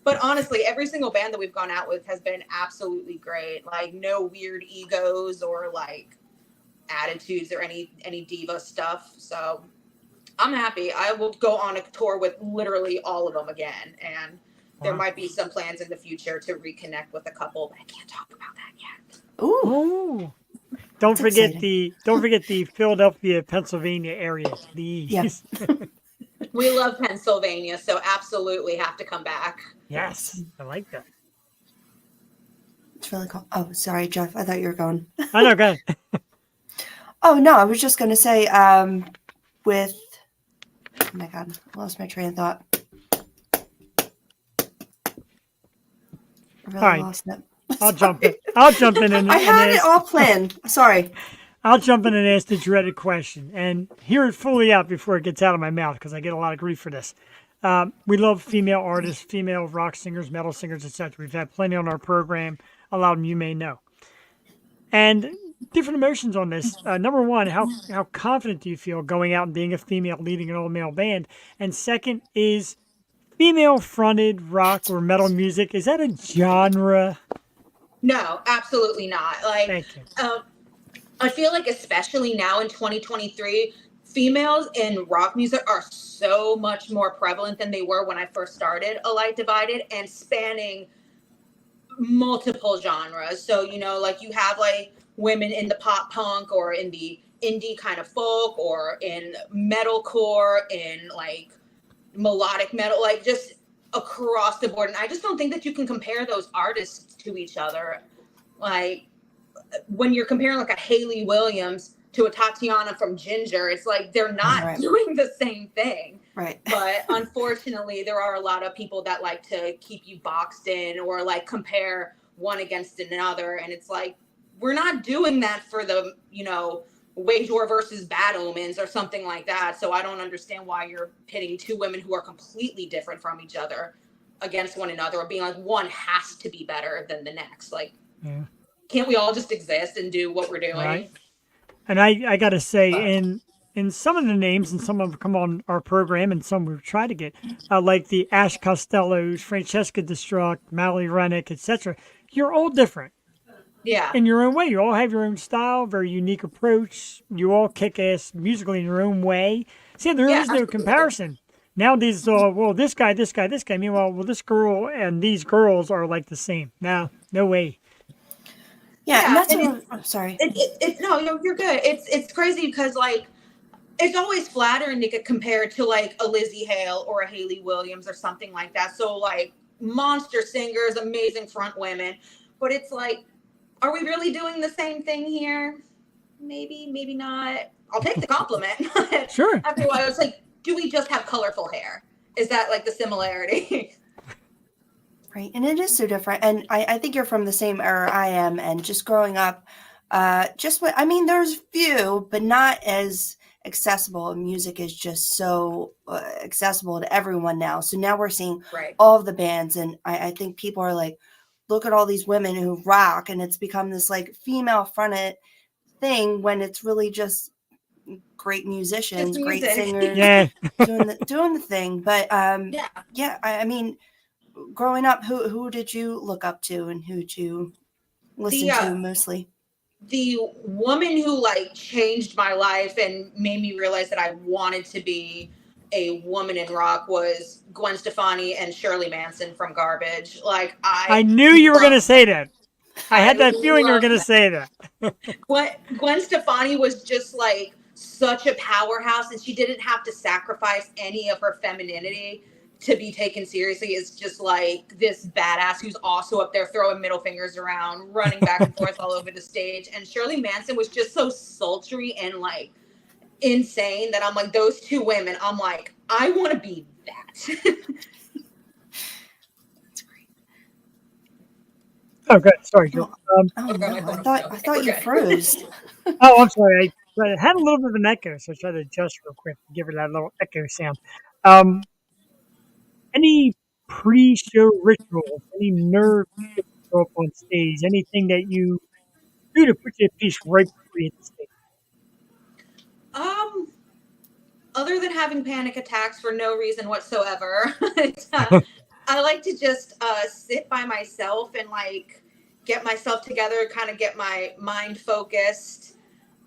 but honestly, every single band that we've gone out with has been absolutely great. Like no weird egos or like attitudes or any diva stuff. So I'm happy. I will go on a tour with literally all of them again, and there Wow. might be some plans in the future to reconnect with a couple, but I can't talk about that yet. Ooh, Oh, don't That's forget exciting. the Philadelphia, Pennsylvania area, please. Yeah. We love Pennsylvania, so absolutely have to come back. Yes, I like that. It's really cool. Oh, sorry, Jeff. I thought you were going. I know, go ahead. Oh no, I was just gonna say, with oh my god, I lost my train of thought. I really All right. lost it. I'll jump in. I'll jump in and I had it ask. all planned. Sorry. I'll jump in and ask the dreaded question and hear it fully out before it gets out of my mouth because I get a lot of grief for this. We love female artists, female rock singers, metal singers, etc. We've had plenty on our program. A lot of them you may know. And different emotions on this. Number one, how confident do you feel going out and being a female leading an all-male band? And second is female-fronted rock or metal music. Is that a genre? No, absolutely not. Like, Thank you. I feel like especially now in 2023, females in rock music are so much more prevalent than they were when I first started A Light Divided, and spanning multiple genres. So, like you have like women in the pop punk or in the indie kind of folk or in metalcore, in like melodic metal, like just across the board. And I just don't think that you can compare those artists to each other. Like when you're comparing like a Hayley Williams to a Tatiana from Ginger, it's like they're not Right. doing the same thing. Right. But unfortunately, there are a lot of people that like to keep you boxed in or like compare one against another. And it's like, we're not doing that for the, Wage War versus Bad Omens or something like that. So I don't understand why you're pitting two women who are completely different from each other against one another, or being like one has to be better than the next. Like, Yeah. can't we all just exist and do what we're doing? Right. And I got to say, in some of the names, and some of them come on our program, and some we've tried to get, like the Ash Costellos, Francesca Destruct, Mallory Rennick, etc. You're all different Yeah. in your own way. You all have your own style, very unique approach. You all kick ass musically in your own way. See, there Yeah, is no absolutely. comparison. Nowadays, it's all, well, this guy, this guy, this guy. Meanwhile, well, this girl and these girls are like the same. No way. Yeah, and Yeah, that's and what I'm sorry. no, you're good. It's crazy because like it's always flattering to get compared to like a Lizzie Hale or a Haley Williams or something like that. So like monster singers, amazing front women, but it's like, are we really doing the same thing here? Maybe, maybe not. I'll take the compliment. Sure. After a while, it's like, do we just have colorful hair? Is that like the similarity? Right. And it is so different. And I think you're from the same era I am. And just growing up, just what I mean, there's few, but not as accessible. Music is just so accessible to everyone now. So now we're seeing Right. all of the bands. And I think people are like, look at all these women who rock. And it's become this like female fronted thing when it's really just great musicians, Just great music. singers Yeah. doing the thing. But Yeah. yeah, I mean, growing up, who did you look up to and who did you listen The to mostly? the woman who like changed my life and made me realize that I wanted to be a woman in rock was Gwen Stefani and Shirley Manson from Garbage. Like I knew you were going to say that. I had I that feeling you were love going to say that. Gwen Stefani was just like such a powerhouse, and she didn't have to sacrifice any of her femininity to be taken seriously. It's just like this badass who's also up there throwing middle fingers around, running back and forth all over the stage. And Shirley Manson was just so sultry and like insane that I'm like, those two women, I'm like, I want to be that. Oh, good. Sorry, Joe. Oh Okay, no, my phone I thought you We're good. froze. Oh, I'm sorry. I had a little bit of an echo, so I tried to adjust real quick to give her that little echo sound. Um, any pre-show rituals, any nerves to go up on stage, anything that you do to put you at peace right before you hit the stage? Other than having panic attacks for no reason whatsoever, I like to just sit by myself and like get myself together, kind of get my mind focused,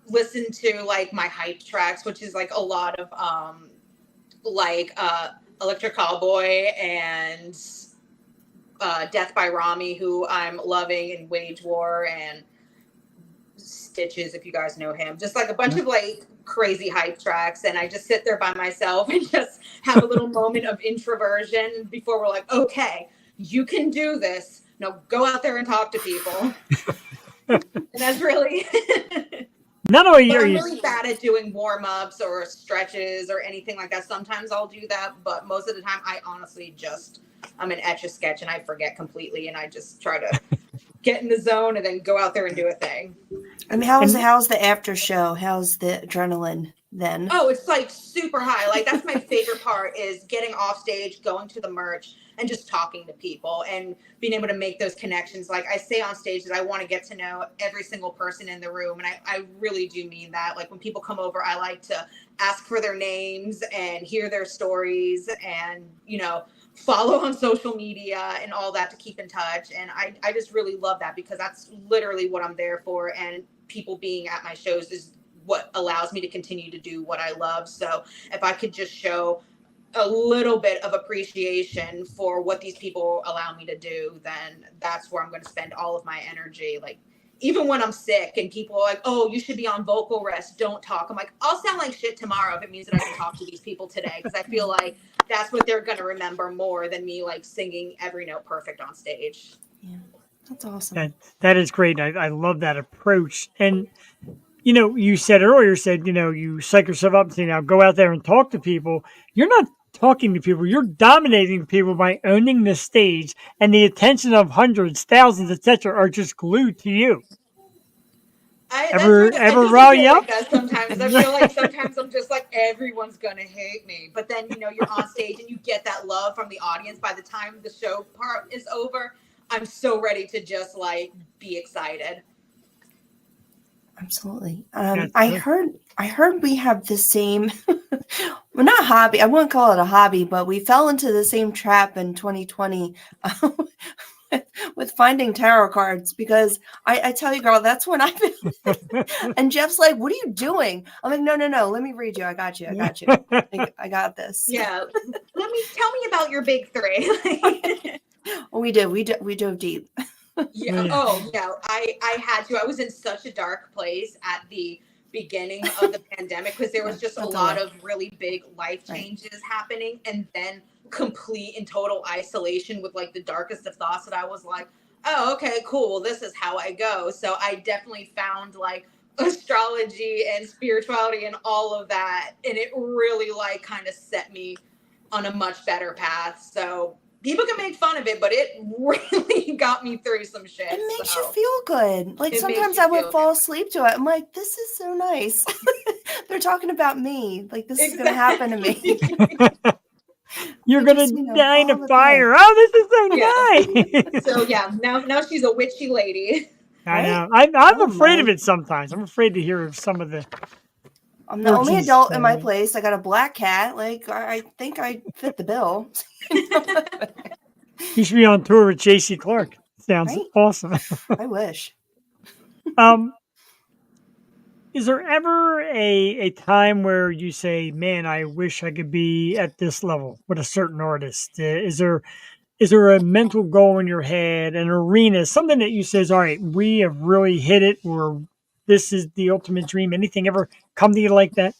listen to like my hype tracks, which is like a lot of like Electric Cowboy and Death by Rami, who I'm loving, and Wage War and Stitches, if you guys know him. Just like a bunch of like crazy hype tracks, and I just sit there by myself and just have a little moment of introversion before we're like, okay, you can do this. No, go out there and talk to people. And that's really Not only but are I'm you, really bad at doing warm-ups or stretches or anything like that. Sometimes I'll do that, but most of the time I honestly just I'm an Etch-a-Sketch and I forget completely, and I just try to get in the zone and then go out there and do a thing. I mean, and how's the after show? How's the adrenaline then? Oh, it's like super high. Like that's my favorite part is getting off stage, going to the merch, and just talking to people and being able to make those connections. Like I say on stage that I want to get to know every single person in the room. And I really do mean that. Like when people come over, I like to ask for their names and hear their stories and, you know, follow on social media and all that to keep in touch. And I just really love that because that's literally what I'm there for. And people being at my shows is what allows me to continue to do what I love. So if I could just show a little bit of appreciation for what these people allow me to do, then that's where I'm going to spend all of my energy. Like even when I'm sick and people are like, oh, you should be on vocal rest, don't talk. I'm like, I'll sound like shit tomorrow if it means that I can talk to these people today. Because I feel like that's what they're going to remember more than me like singing every note perfect on stage. Yeah, that's awesome. that is great. I love that approach. And you know, you said earlier, you know, you psych yourself up and say, now go out there and talk to people. You're not talking to people. You're dominating people by owning the stage, and the attention of hundreds, thousands, etc., are just glued to you. Ever It rile doesn't feel you like up? that sometimes. I feel like sometimes I'm just like, everyone's gonna hate me. But then, you know, you're on stage and you get that love from the audience. By the time the show part is over, I'm so ready to just like be excited. Absolutely. That's I good. heard we have the same, well, not hobby. I wouldn't call it a hobby, but we fell into the same trap in 2020 with finding tarot cards because I tell you, girl, that's when I and Jeff's like, "What are you doing?" I'm like, "No. Let me read you. I got you. I got this." Yeah. Tell me about your big three. Well, we dove deep. Yeah. Yeah. Oh, yeah. I had to. I was in such a dark place at the beginning of the pandemic because there was just a That's lot okay. of really big life Right. changes happening, and then complete and total isolation with like the darkest of thoughts that I was like, oh, okay, cool. Well, this is how I go. So I definitely found like astrology and spirituality and all of that, and it really like kind of set me on a much better path. So people can make fun of it, but it really got me through some shit. It makes you So feel good. Like it makes sometimes you I would feel fall asleep to it. I'm like, this is so nice. They're talking about me. Like this is gonna happen to me. Exactly. You're I gonna just, die in a all the fire. time. Oh, this is Yeah. so nice. So yeah, now she's a witchy lady. I Right? know. I I'm don't afraid of mind. it sometimes. I'm afraid to hear of some of the I'm the only orgies. adult in my place. I got a black cat. Like I think I fit the bill. You should be on tour with Jaycee Clark. Sounds Right? awesome. I wish. Um, is there ever a time where you say, "Man, I wish I could be at this level with a certain artist"? Is there a mental goal in your head, an arena, something that you says, "All right, we have really hit it," or this is the ultimate dream? Anything ever come to you like that?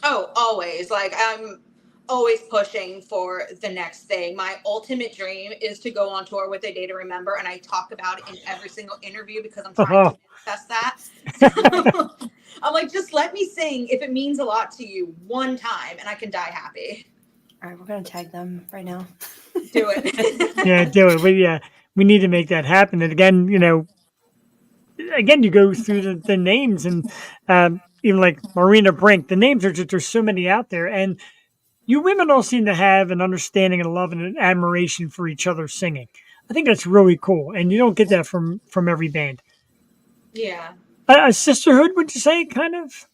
Oh, always. Like I'm always pushing for the next thing. My ultimate dream is to go on tour with A Day to Remember, and I talk about it in every single interview because I'm trying to manifest that. So I'm like, just let me sing if it means a lot to you one time, and I can die happy. All right, we're gonna tag them right now. Do it. Yeah, do it. We need to make that happen. And again, again, you go through the names and even like Marina Brink, the names are just, there's so many out there. And you women all seem to have an understanding and a love and an admiration for each other singing. I think that's really cool. And you don't get that from every band. Yeah. A sisterhood, would you say, kind of?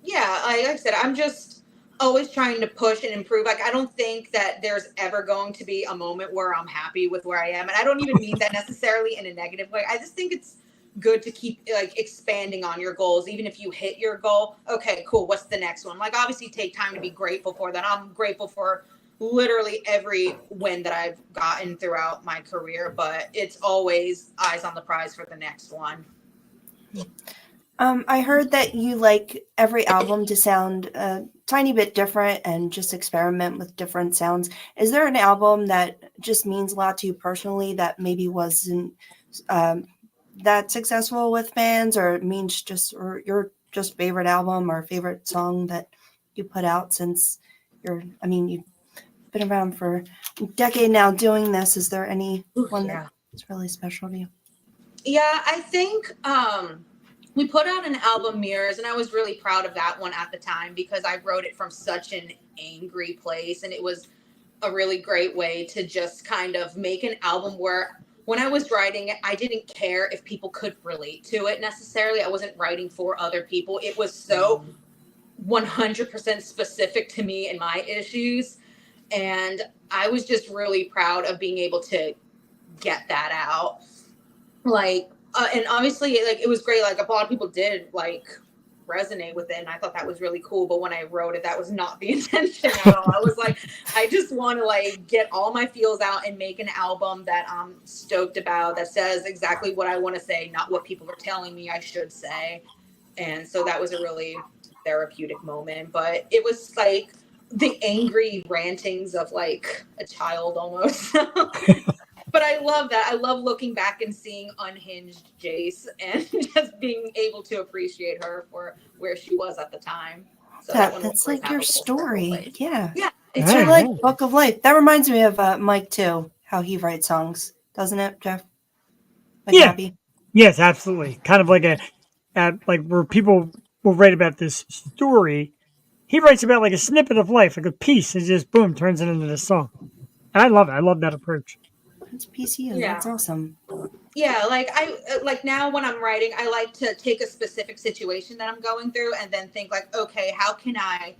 Yeah, like I said, I'm just always trying to push and improve. Like I don't think that there's ever going to be a moment where I'm happy with where I am. And I don't even mean that necessarily in a negative way. I just think it's good to keep like expanding on your goals. Even if you hit your goal, okay, cool. What's the next one? Like obviously take time to be grateful for that. I'm grateful for literally every win that I've gotten throughout my career, but it's always eyes on the prize for the next one. I heard that you like every album to sound a tiny bit different and just experiment with different sounds. Is there an album that just means a lot to you personally that maybe wasn't um, that successful with fans, or it means just or your just favorite album or favorite song that you put out since you've been around for a decade now doing this? Is there any one Yeah. that's really special to you? Yeah, I think we put out an album, Mirrors, and I was really proud of that one at the time because I wrote it from such an angry place, and it was a really great way to just kind of make an album where when I was writing it, I didn't care if people could relate to it necessarily. I wasn't writing for other people. It was so 100% specific to me and my issues, and I was just really proud of being able to get that out. Like and obviously like it was great, like a lot of people did like resonate with it, and I thought that was really cool, but when I wrote it, that was not the intention at all. I was like, I just want to like get all my feels out and make an album that I'm stoked about, that says exactly what I want to say, not what people are telling me I should say. And so that was a really therapeutic moment, but it was like the angry rantings of like a child almost. But I love that. I love looking back and seeing unhinged Jace and just being able to appreciate her for where she was at the time. So that one will That's always like have your a full circle story. place. Yeah. Yeah, It's your exactly. like book of life. That reminds me of Mike too, how he writes songs, doesn't it, Jeff? Like Yeah. Happy. Yes, absolutely. Kind of like like where people will write about this story. He writes about like a snippet of life, like a piece, and just boom, turns it into this song. And I love it. I love that approach. It's PCU. Yeah. That's awesome. Yeah, like I like now when I'm writing, I like to take a specific situation that I'm going through and then think like, okay, how can I,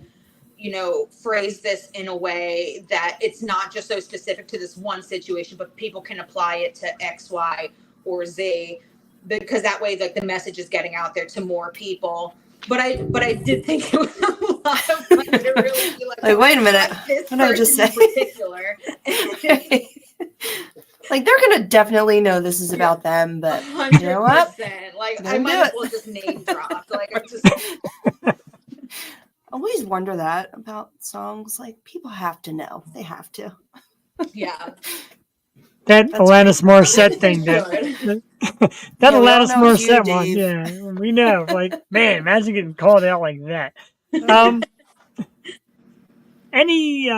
phrase this in a way that it's not just so specific to this one situation, but people can apply it to X, Y, or Z, because that way like the message is getting out there to more people. But I did think it was a lot of fun to really be like, Like, wait a minute. like this What did I just person say? in particular. Like they're gonna definitely know this is about them, but you know what? 100%. Like I Don't might do as it. well just name drop. Like I just Always wonder that about songs. Like people have to know. They have to. yeah. That That's Alanis crazy. Morissette They thing. That should. that Yeah, we all Alanis know it's you, Morissette one. Dave. Yeah, we know. Like, man, imagine getting called out like that. Um, any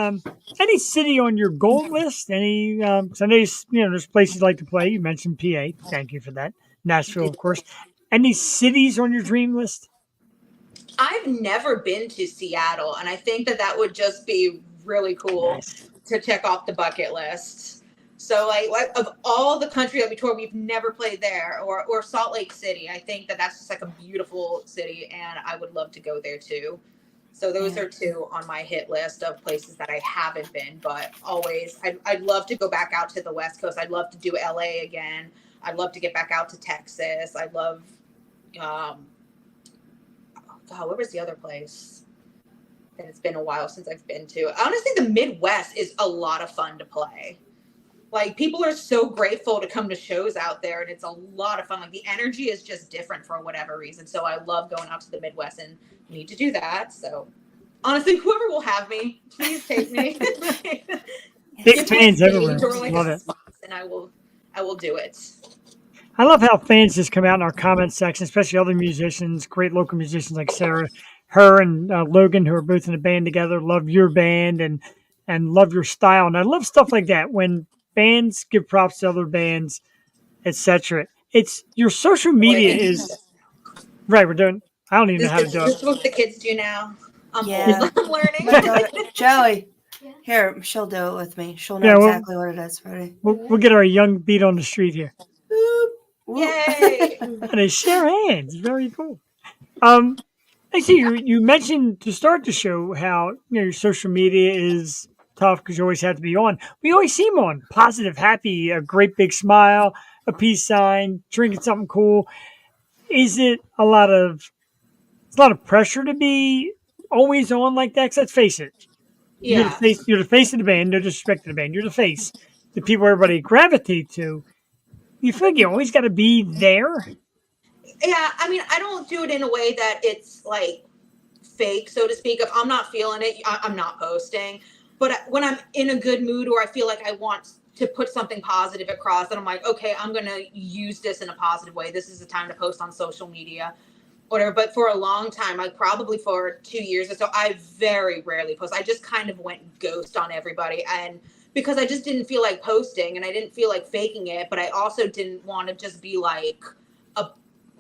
city on your goal list? Any? 'Cause I know there's places you like to play. You mentioned PA. Thank you for that. Nashville, of course. Any cities on your dream list? I've never been to Seattle, and I think that would just be really cool Yes. to check off the bucket list. So, like of all the country that we toured, we've never played there, or Salt Lake City. I think that's just like a beautiful city, and I would love to go there too. So those Yeah. are two on my hit list of places that I haven't been, but always I'd love to go back out to the West Coast. I'd love to do LA again. I'd love to get back out to Texas. I love um, God, where was the other place that it's been a while since I've been to? Honestly, the Midwest is a lot of fun to play. Like people are so grateful to come to shows out there, and it's a lot of fun. Like the energy is just different for whatever reason. So I love going out to the Midwest and need to do that. So honestly, whoever will have me, please take me. Big Give me a fans stage everywhere. or like Love a it. spot, and I will do it. I love how fans just come out in our comment section, especially other musicians, great local musicians like Sarah, her and Logan, who are both in a band together. Love your band and love your style, and I love stuff like that when bands give props to other bands, etc. It's your social media Wait, is right. We're doing. I don't even know this how to is do this what the kids do now. I'm Yeah. old. I'm learning. My daughter, Joey. Here, she'll do it with me. She'll know Yeah, exactly what it is. Ready? we'll get our young beat on the street here. Boop. Whoop. Yay! And they share hands. Very cool. I see you mentioned to start the show how your social media is tough because you always have to be on. We always see them on positive, happy, a great big smile, a peace sign, drinking something cool. Is it it's a lot of pressure to be always on like that? 'Cause let's face it, you're the Yeah. face. You're the face of the band. No disrespect to the band. You're the face. The people everybody gravitate to. You feel like you always got to be there. Yeah, I mean, I don't do it in a way that it's like fake, so to speak. If I'm not feeling it, I'm not posting. But when I'm in a good mood or I feel like I want to put something positive across, then I'm like, okay, I'm going to use this in a positive way. This is the time to post on social media, whatever. But for a long time, like probably for 2 years or so, I very rarely post. I just kind of went ghost on everybody. And because I just didn't feel like posting and I didn't feel like faking it, but I also didn't want to just be like, a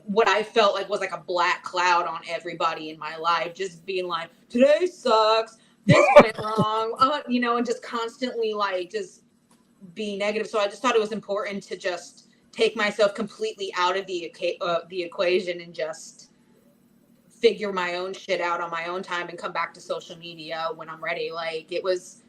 what I felt like was like a black cloud on everybody in my life, just being like, today sucks, this went wrong, and just constantly like just being negative. So I just thought it was important to just take myself completely out of the equation and just figure my own shit out on my own time and come back to social media when I'm ready. Like it was,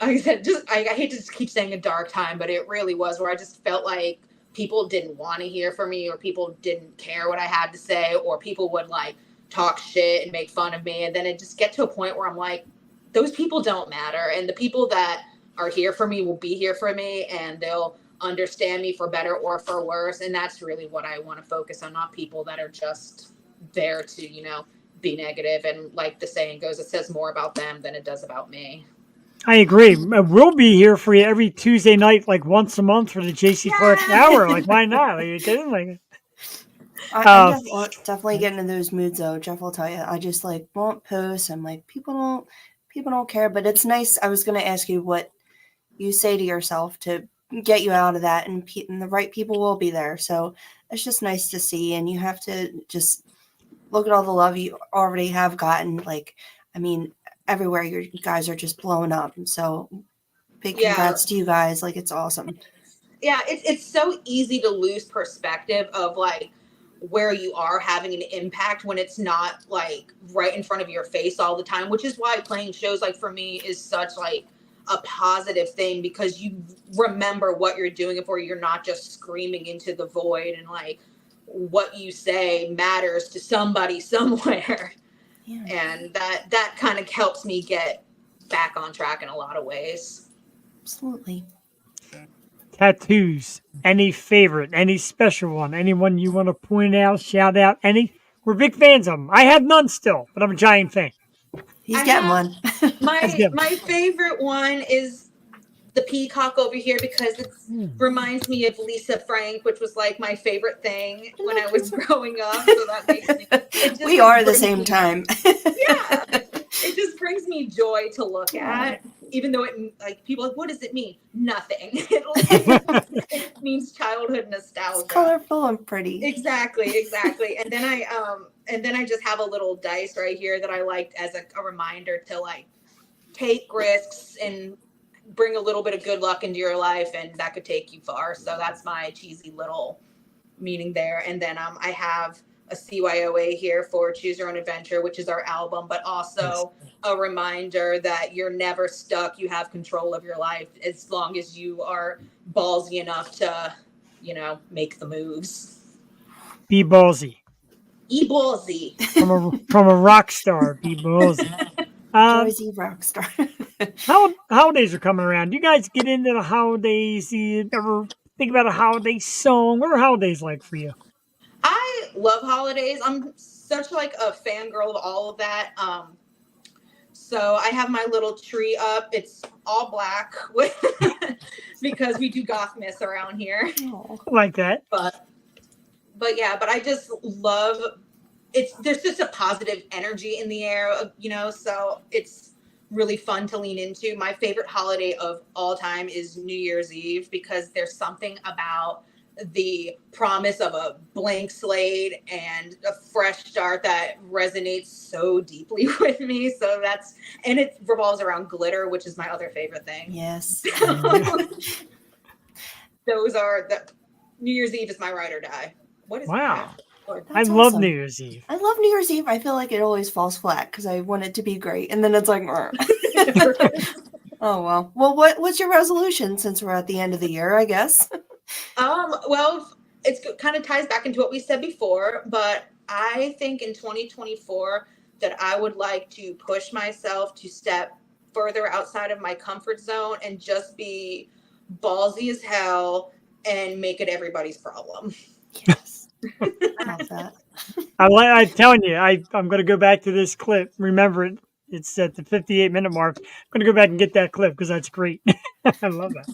like I said, just I hate to just keep saying a dark time, but it really was where I just felt like people didn't want to hear from me or people didn't care what I had to say or people would like talk shit and make fun of me. And then it just get to a point where I'm like, those people don't matter. And the people that are here for me will be here for me and they'll understand me for better or for worse. And that's really what I want to focus on, not people that are just there to, be negative. And like the saying goes, it says more about them than it does about me. I agree. We'll be here for you every Tuesday night, like once a month for the Jaycee Clark hour. Like, why not? Like, you kidding? Like, I'm definitely getting in those moods though. Jeff will tell you. I just like won't post. I'm like people don't care. But it's nice. I was gonna ask you what you say to yourself to get you out of that, and the right people will be there. So it's just nice to see, and you have to just look at all the love you already have gotten. Like, I mean, everywhere you guys are just blowing up. So big congrats to you guys. Like, it's awesome. Yeah, it's so easy to lose perspective of like where you are having an impact when it's not like right in front of your face all the time, which is why playing shows like for me is such like a positive thing because you remember what you're doing it for. You're not just screaming into the void and like what you say matters to somebody somewhere. Yeah. And that kind of helps me get back on track in a lot of ways. Absolutely. tattoos. Any favorite? Any special one? Anyone you want to point out, shout out? Any? We're big fans of them. I have none still, but I'm a giant fan. He's I getting have- one. Let's get 'em. My favorite one is the peacock over here because it reminds me of Lisa Frank, which was like my favorite thing when I was growing up. So that makes me. We are the same time. Yeah, it just brings me joy to look at, even though it like people are like, what does it mean? Nothing. It means childhood nostalgia. It's colorful and pretty. Exactly. And then I just have a little dice right here that I liked as a reminder to like take risks and bring a little bit of good luck into your life, and that could take you far. So that's my cheesy little meaning there. And then I have a CYOA here for Choose Your Own Adventure, which is our album, but also a reminder that you're never stuck. You have control of your life as long as you are ballsy enough to, make the moves. Be ballsy. Be ballsy. From a rock star. Be ballsy. Jersey Rockstar. Holidays are coming around. You guys get into the holidays? You ever think about a holiday song? What are holidays like for you? I love holidays. I'm such like a fangirl of all of that. So I have my little tree up. It's all black with because we do gothmas around here. Like that. But I just love there's just a positive energy in the air, so it's really fun to lean into. My favorite holiday of all time is New Year's Eve because there's something about the promise of a blank slate and a fresh start that resonates so deeply with me. So and it revolves around glitter, which is my other favorite thing. Yes. Those are the New Year's Eve is my ride or die. What is Wow. that? I That's love awesome. New Year's Eve. I love New Year's Eve. I feel like it always falls flat because I want it to be great, and then it's like, oh well. Well, what's your resolution since we're at the end of the year? I guess. Well, it's kind of ties back into what we said before, but I think in 2024 that I would like to push myself to step further outside of my comfort zone and just be ballsy as hell and make it everybody's problem. Yes. Love that. I'm telling you, I'm going to go back to this clip. Remember it. It's at the 58-minute mark. I'm going to go back and get that clip because that's great. I love that.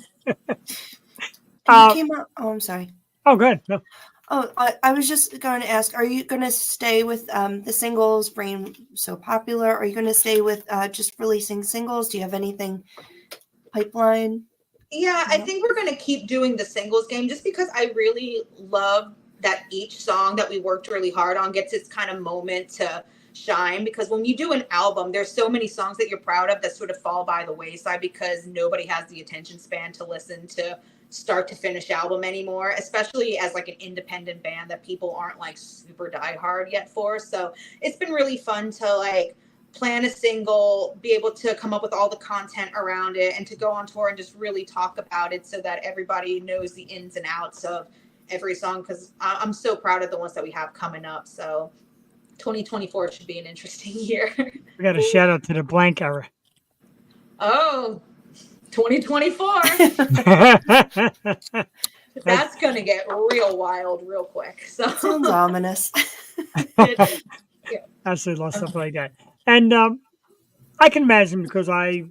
And you came out. Oh, I'm sorry. Oh, good. No. Oh, I was just going to ask, are you going to stay with the singles being so popular? Are you going to stay with just releasing singles? Do you have anything pipeline? Yeah, I think we're going to keep doing the singles game just because I really love that each song that we worked really hard on gets its kind of moment to shine. Because when you do an album, there's so many songs that you're proud of that sort of fall by the wayside because nobody has the attention span to listen to start to finish album anymore, especially as like an independent band that people aren't like super diehard yet for. So it's been really fun to like plan a single, be able to come up with all the content around it, and to go on tour and just really talk about it so that everybody knows the ins and outs of every song, because I'm so proud of the ones that we have coming up. So 2024 should be an interesting year. We got a shout out to the blank era. Oh, 2024. That's going to get real wild real quick. So Sounds ominous. Absolutely love stuff like that. And I can imagine because I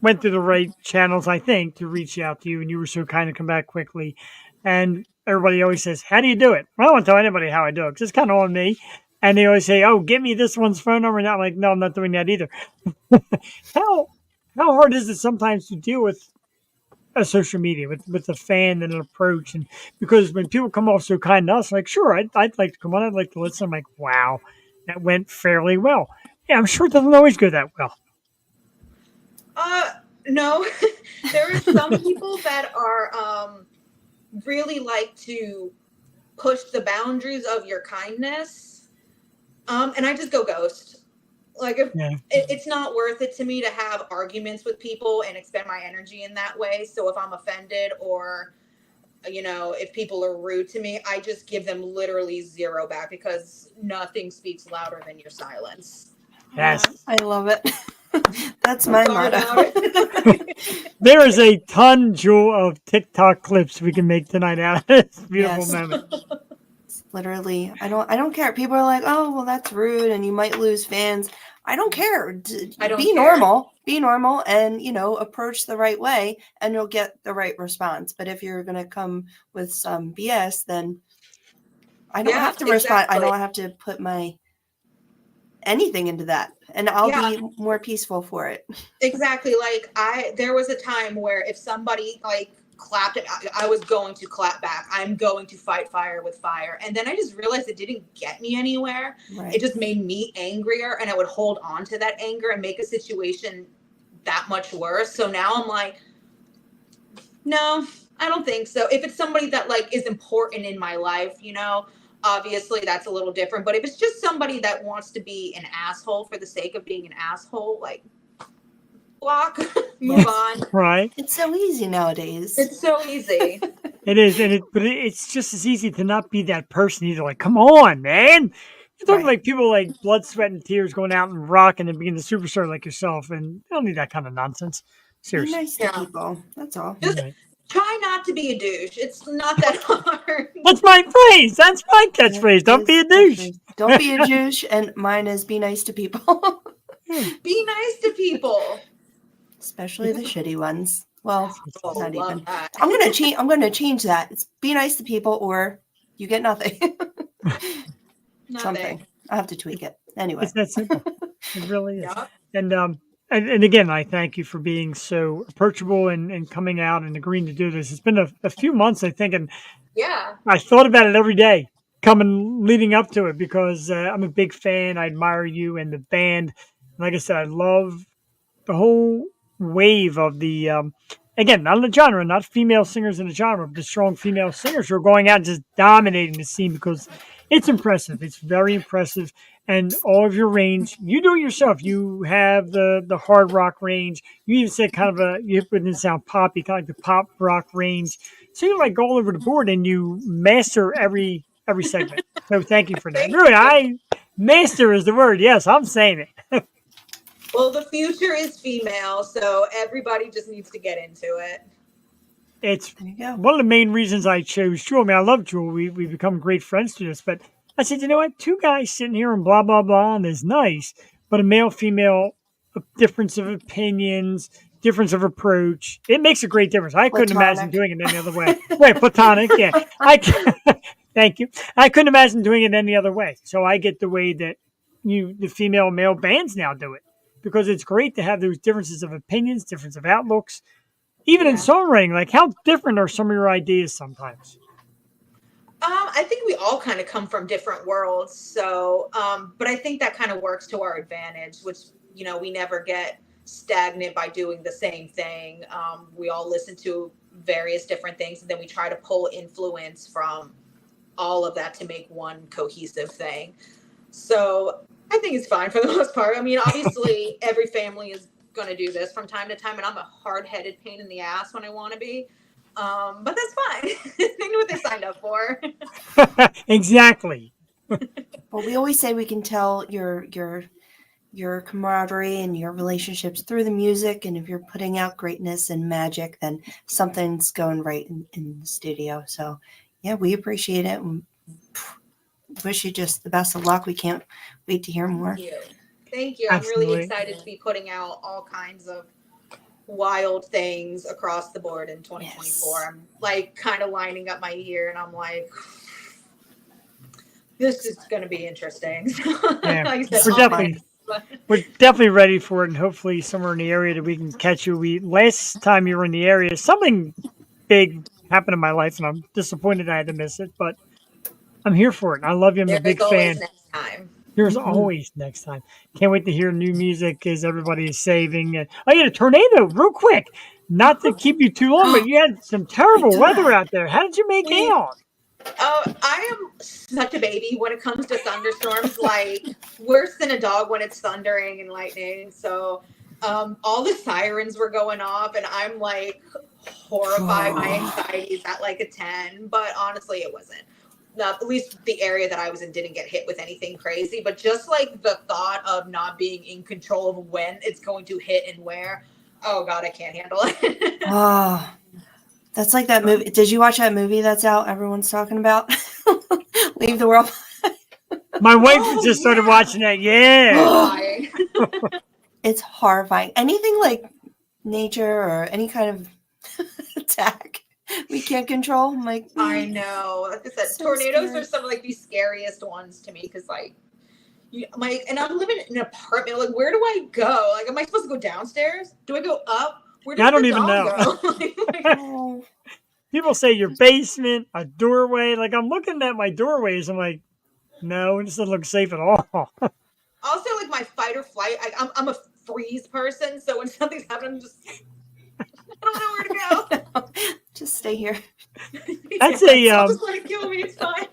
went through the right channels, I think, to reach out to you, and you were so kind to come back quickly. And everybody always says, how do you do it? Well, I don't tell anybody how I do it because it's kind of on me. And they always say, oh, give me this one's phone number. And I'm like, no, I'm not doing that either. How hard is it sometimes to deal with a social media, with a fan and an approach? And because when people come off so kind to us, like, sure, I'd like to come on. I'd like to listen. I'm like, wow, that went fairly well. Yeah, I'm sure it doesn't always go that well. No, there are some people that are really like to push the boundaries of your kindness. And I just go ghost. Like it's not worth it to me to have arguments with people and expend my energy in that way. So if I'm offended or, if people are rude to me, I just give them literally zero back because nothing speaks louder than your silence. Yes. I love it. That's my Sorry motto. about it. There is a ton, Jewel, of TikTok clips we can make tonight out of this beautiful Yes. moment. It's literally, I don't care. People are like, oh, well, that's rude, and you might lose fans. I don't care. I don't Be care. normal, and approach the right way, and you'll get the right response. But if you're gonna come with some BS, then I don't Yeah, have to respond. I exactly. don't have to put my anything into that, and I'll Yeah. be more peaceful for it. Exactly. Like there was a time where if somebody like clapped it, I was going to clap back. I'm going to fight fire with fire. And then I just realized it didn't get me anywhere. Right. It just made me angrier, and I would hold on to that anger and make a situation that much worse. So now I'm like, no, I don't think so. If it's somebody that like is important in my life, obviously that's a little different. But if it's just somebody that wants to be an asshole for the sake of being an asshole, like block, move on. Right? It's so easy nowadays. It's so easy. It is, but it's just as easy to not be that person either. Like, come on, man! You're talking Right. like people like blood, sweat, and tears going out and rocking and being the superstar like yourself, and I don't need that kind of nonsense. Be Seriously. nice to people. That's all. Just Right. try not to be a douche. It's not that hard. That's my phrase. That's my catchphrase. Don't be a douche. Don't be a douche, and mine is be nice to people, Be nice to people. especially the shitty ones. Well, Oh, not love even. that. I'm gonna change that. It's be nice to people, or you get nothing. Nothing. Something. I have to tweak it anyway. It's that simple. It really is. Yeah. And again, I thank you for being so approachable and coming out and agreeing to do this. It's been a few months, I think, and Yeah. I thought about it every day coming leading up to it because I'm a big fan. I admire you and the band. Like I said, I love the whole wave of the again, not in the genre, not female singers in the genre, but the strong female singers who are going out and just dominating the scene because it's impressive. It's very impressive. And all of your range, you do it yourself. You have the hard rock range. You even said kind of you wouldn't sound poppy, kind of like the pop rock range. So you like go all over the board and you master every segment. So thank you for that. Really, master is the word. Yes, I'm saying it. Well, the future is female, so everybody just needs to get into it. It's There you go. one of the main reasons I chose Jewel. I mean, I love Jewel. We've become great friends through this. But I said, you know what? Two guys sitting here and blah, blah, blah, and is nice. But a male-female difference of opinions, difference of approach, it makes a great difference. I couldn't imagine Platonic. doing it any other way. Right, platonic, yeah. Thank you. I couldn't imagine doing it any other way. So I get the way that the female and male bands now do it. Because it's great to have those differences of opinions, difference of outlooks. Even in Yeah. songwriting, like how different are some of your ideas sometimes? I think we all kind of come from different worlds. So, but I think that kind of works to our advantage, which, we never get stagnant by doing the same thing. We all listen to various different things, and then we try to pull influence from all of that to make one cohesive thing. So I think it's fine for the most part. I mean, obviously, every family is going to do this from time to time, and I'm a hard-headed pain in the ass when I want to be. But that's fine. They knew what they signed up for. Exactly. Well, we always say we can tell your camaraderie and your relationships through the music, and if you're putting out greatness and magic, then something's going right in the studio. So, yeah, we appreciate it. And wish you just the best of luck. We can't wait to hear more. Thank you. Thank you. I'm really Absolutely. excited to be putting out all kinds of wild things across the board in 2024. Yes. I'm like kind of lining up my year, and I'm like, this is going to be interesting. Yeah, Like I said, we're all definitely kinds. we're definitely ready for it, and hopefully somewhere in the area that we can catch you. Last time you were in the area, something big happened in my life, and I'm disappointed I had to miss it, but I'm here for it. I love you. I'm a There's big always fan. next time. There's always next time. Can't wait to hear new music as everybody is saving. Oh, you had a tornado, real quick. Not to keep you too long, but you had some terrible weather out there. How did you make out? I am such a baby when it comes to thunderstorms. Like worse than a dog when it's thundering and lightning. So all the sirens were going off, and I'm like horrified. My anxiety is at like a 10, but honestly, it wasn't. not, at least the area that I was in didn't get hit with anything crazy, but just like the thought of not being in control of when it's going to hit and where, oh God, I can't handle it. Oh, that's like that movie. Did you watch that movie that's out? Everyone's talking about Leave the World. My wife just started watching that. Yeah. Dying. It's horrifying. Anything like nature or any kind of attack we can't control. I'm like, I know. Like I said, So tornadoes scary. are some of like the scariest ones to me because like, and I'm living in an apartment. Like, where do I go? Like, am I supposed to go downstairs? Do I go up? Where does I don't the even dog know. go? Like, oh, People say your basement, a doorway. Like I'm looking at my doorways. I'm like, no, it doesn't look safe at all. also, like my fight or flight. I'm a freeze person, so when something's happening, I'm just I don't know where to go. just stay here. That's I'll just let it kill me. It's fine.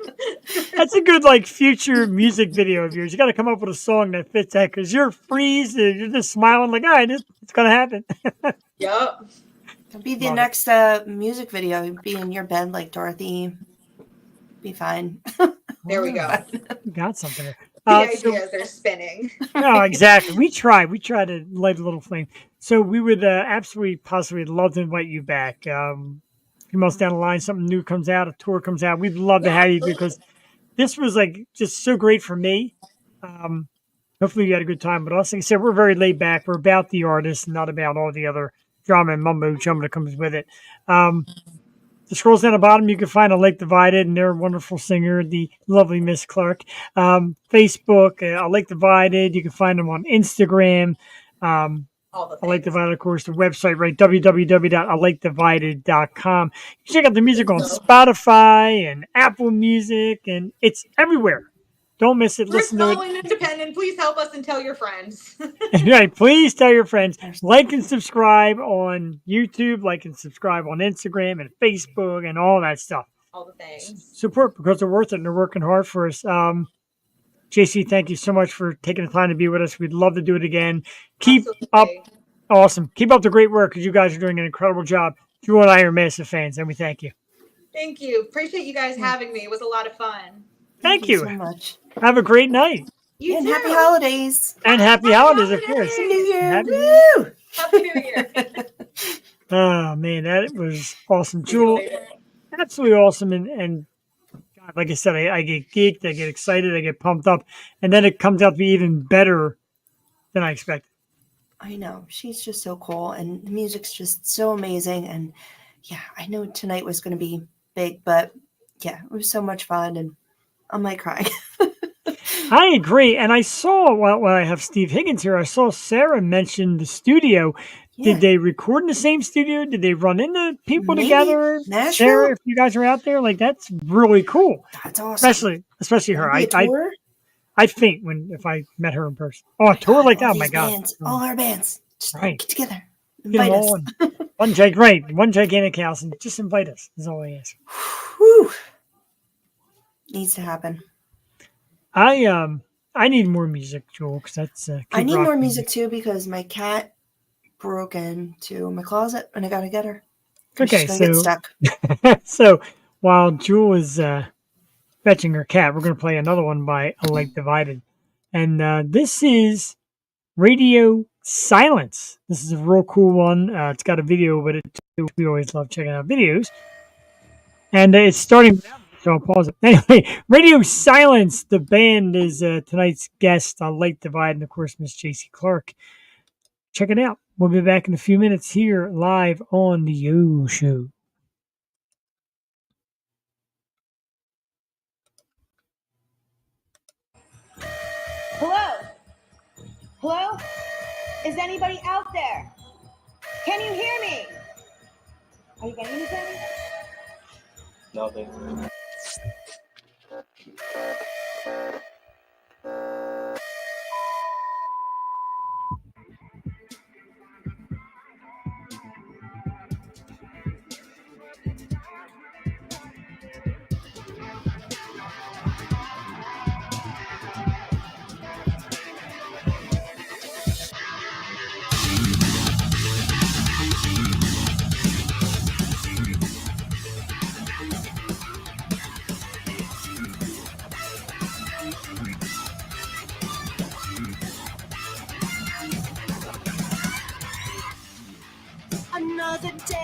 That's a good like future music video of yours. You got to come up with a song that fits that because you're freeze. You're just smiling like, all right, it's gonna happen. Yup. It'll be the Love next music video. Be in your bed like Dorothy. Be fine. There we go. You got something there. The So- ideas are spinning. no, exactly. We try to light a little flame. So we would absolutely, possibly love to invite you back. A few months down the line, something new comes out, a tour comes out. We'd love to have you because this was like just so great for me. Hopefully you had a good time. But also, like I said, we're very laid back. We're about the artist, not about all the other drama and mumbo jumbo that comes with it. The scrolls down the bottom, you can find a Lake Divided and their wonderful singer, the lovely Miss Clark. Facebook, a Lake Divided. You can find them on Instagram. All the A Lake things. Divided, of course, the website, right? www.alakedivided.com. You check out the music on Spotify and Apple Music, and it's everywhere. Don't miss it. We're Listen to small and independent. Please help us and tell your friends. it. Right. Please tell your friends. Like and subscribe on YouTube. Like and subscribe on Instagram and Facebook and all that stuff. All the things. Support because they're worth it and they're working hard for us. JC, thank you so much for taking the time to be with us. We'd love to do it again. Keep up. Absolutely. Awesome. Keep up the great work because you guys are doing an incredible job. Drew and I are massive fans, and we thank you. Thank you. Appreciate you guys having me. It was a lot of fun. Thank so you. much. Have a great night. You And too. happy holidays. And happy holidays, of course. New Year. Happy- Woo! Happy New Year. Oh, man, that was awesome. Jewel, absolutely awesome. And God, like I said, I get geeked, I get excited, I get pumped up. And then it comes out to be even better than I expected. I know. She's just so cool. And the music's just so amazing. And yeah, I know tonight was going to be big, but yeah, it was so much fun. And I'm like crying. I agree. And I saw, while I have Steve Higgins here, I saw Sarah mention the studio. Yeah. Did they record in the same studio? Did they run into people Maybe. together? Nashville? Sarah, if you guys are out there, like that's really cool. That's awesome. Especially her. Maybe a tour? I'd faint if I met her in person. Oh, a tour like that, All oh my these God. bands, all our bands. Just Right. get together. Get them Invite us. all in. One gigantic house, and just invite us. Is all I ask. Whew. Needs to happen. I need more music, Joel, because that's. I Kid need Rock more music too because my cat broke into my closet and I gotta get her. 'Cause Okay, she's gonna get so stuck. so while Jewel is fetching her cat, we're going to play another one by A Lake Divided, and this is Radio Silence. This is a real cool one. It's got a video with it too. We always love checking out videos, and it's starting. So I'll pause it. Anyway, Radio Silence. The band is tonight's guest on Lake Divide, and of course, Miss Jaycee Clark. Check it out. We'll be back in a few minutes here live on the Yo Show. Hello? Hello? Is anybody out there? Can you hear me? Are you getting anything? Nothing.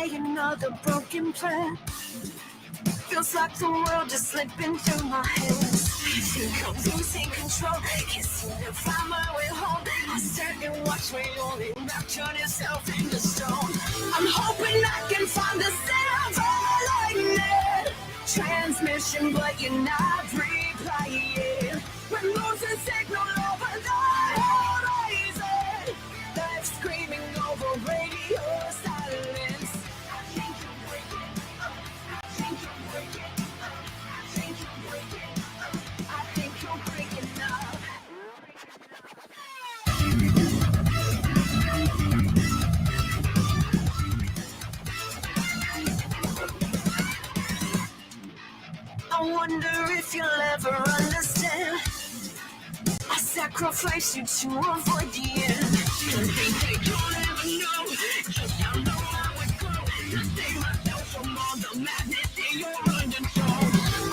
day, another broken plan. Feels like the world just slipping through my hands. I think I'm losing control. Can't seem to find my way home. I sit and watch my only map turn itself into stone. I'm hoping I can find the silver lightning transmission, but you're not replying. We're losing signal over the horizon. Life screaming over radio silence. I think you're breaking up. I think you're breaking up. I think you're breaking up. I think you're breaking up. I wonder if you'll ever understand. I sacrifice you to avoid the end. You think that you'll ever know just how low I would go to save myself from all the madness in your undertow.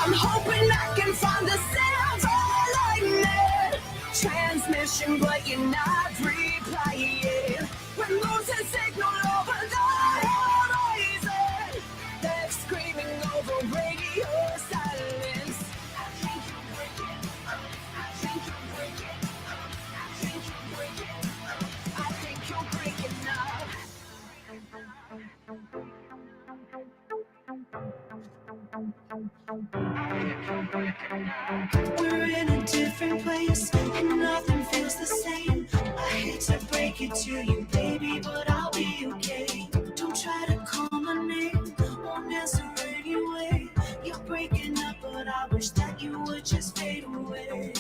I'm hoping I can find the silver lightning transmission, but you're not replying. We're losing signal over the horizon. They're screaming over radio silence. I think you're breaking up. I think you're breaking up. I think you're breaking up. I think you're breaking up. We're in a different place and nothing feels the same. I hate to break it to you, baby, but I'll be okay. Don't try to call my name, won't answer anyway. You're breaking up, but I wish that you would just fade away.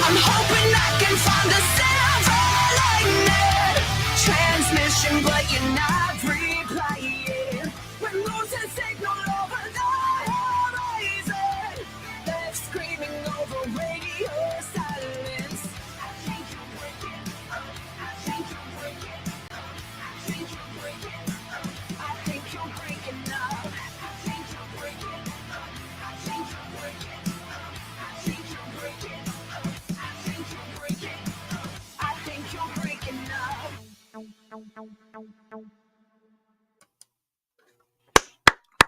I'm hoping I can find the silver lightning transmission, but you're not replying. We're losing signal over the horizon. They're screaming over radio silence. I think you're breaking up. I think you're breaking up. I think you're breaking up. I think you're breaking up. I think you're breaking up. I think you're breaking up. I think you're breaking up. I think you're breaking up. I think you're breaking up.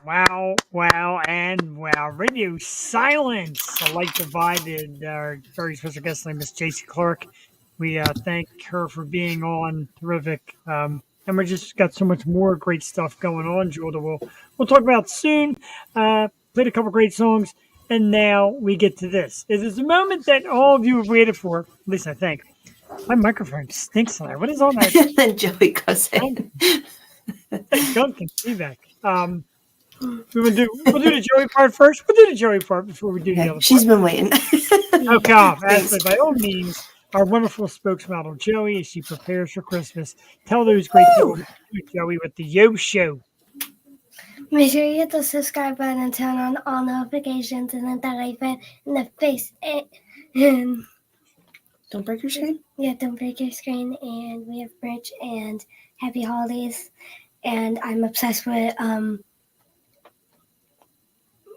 Wow, wow, and wow. Radio silence. I like the vibe. And our very special guest name is Jaycee Clark. We thank her for being on. Terrific. And we just got so much more great stuff going on, Jewel, that we'll talk about soon. Played a couple great songs, and now we get to this. It is a moment that all of you have waited for, at least I think. My microphone stinks tonight. What is on that? And then Joey goes in. Gunkin feedback. We'll do the Joey part first. We'll do the Joey part before we do the Okay, other she's part. been waiting. Okay, Ashley, by all means, our wonderful spokesmodel Joey, as she prepares for Christmas, tell those great people to do Joey with the Yo Show. Make sure you hit the subscribe button and turn on all notifications and hit that like button in the face. And Don't break your screen. yeah, don't break your screen. And we have merch and happy holidays. And I'm obsessed with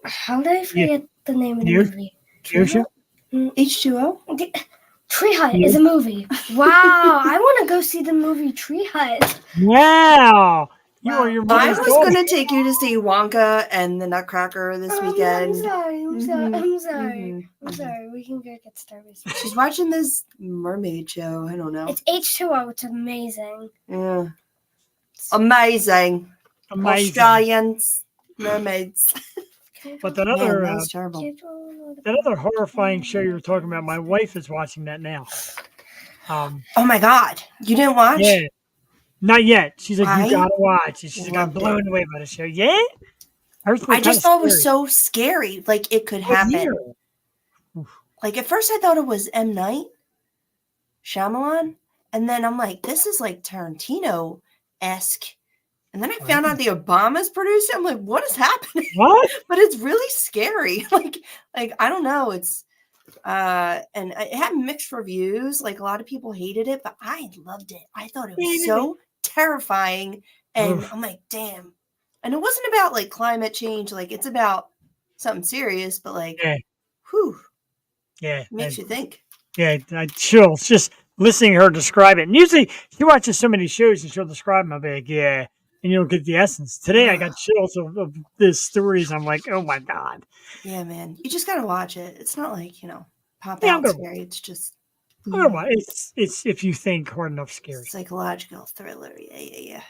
how did I forget the name of the movie? Yo Show? H2O. Tree Hut is a movie. Wow, I want to go see the movie Tree Hut. Wow. You are your I mother's was daughter. going to take you to see Wonka and the Nutcracker this weekend. I'm sorry. Mhm. I'm sorry. We can go get Starbucks. She's watching this mermaid show. I don't know. It's H2O. It's amazing. Yeah. Amazing. Amazing. Australians. Mermaids. But that Man, other, that was terrible. that other horrifying show you were talking about, my wife is watching that now. Oh my God. You didn't watch? Yeah. Not yet. She's like, I you gotta watch. And she's got loved blown away by the show. Yeah? I just thought it was so scary. Like it could happen. Like at first I thought it was M. Night Shyamalan. And then I'm like, this is like Tarantino-esque. And then I found out the Obamas produced it. I'm like, what is happening? What? But it's really scary. Like I don't know. It's and it had mixed reviews. Like a lot of people hated it, but I loved it. I thought it was so terrifying. And Oof. I'm like, damn. And it wasn't about like climate change. Like it's about something serious, but like, Yeah. whew, Yeah. makes you think. Yeah, chills. Just listening to her describe it. And usually she watches so many shows and she'll describe them. I'll be like, yeah. And you don't get the essence. Today I got chills of the stories. I'm like, oh my God. Yeah, man. You just gotta watch it. It's not like, pop Yeah, I'm out gonna, scary. It's just I'm gonna watch. It's if you think hard enough scary. psychological thriller. Yeah.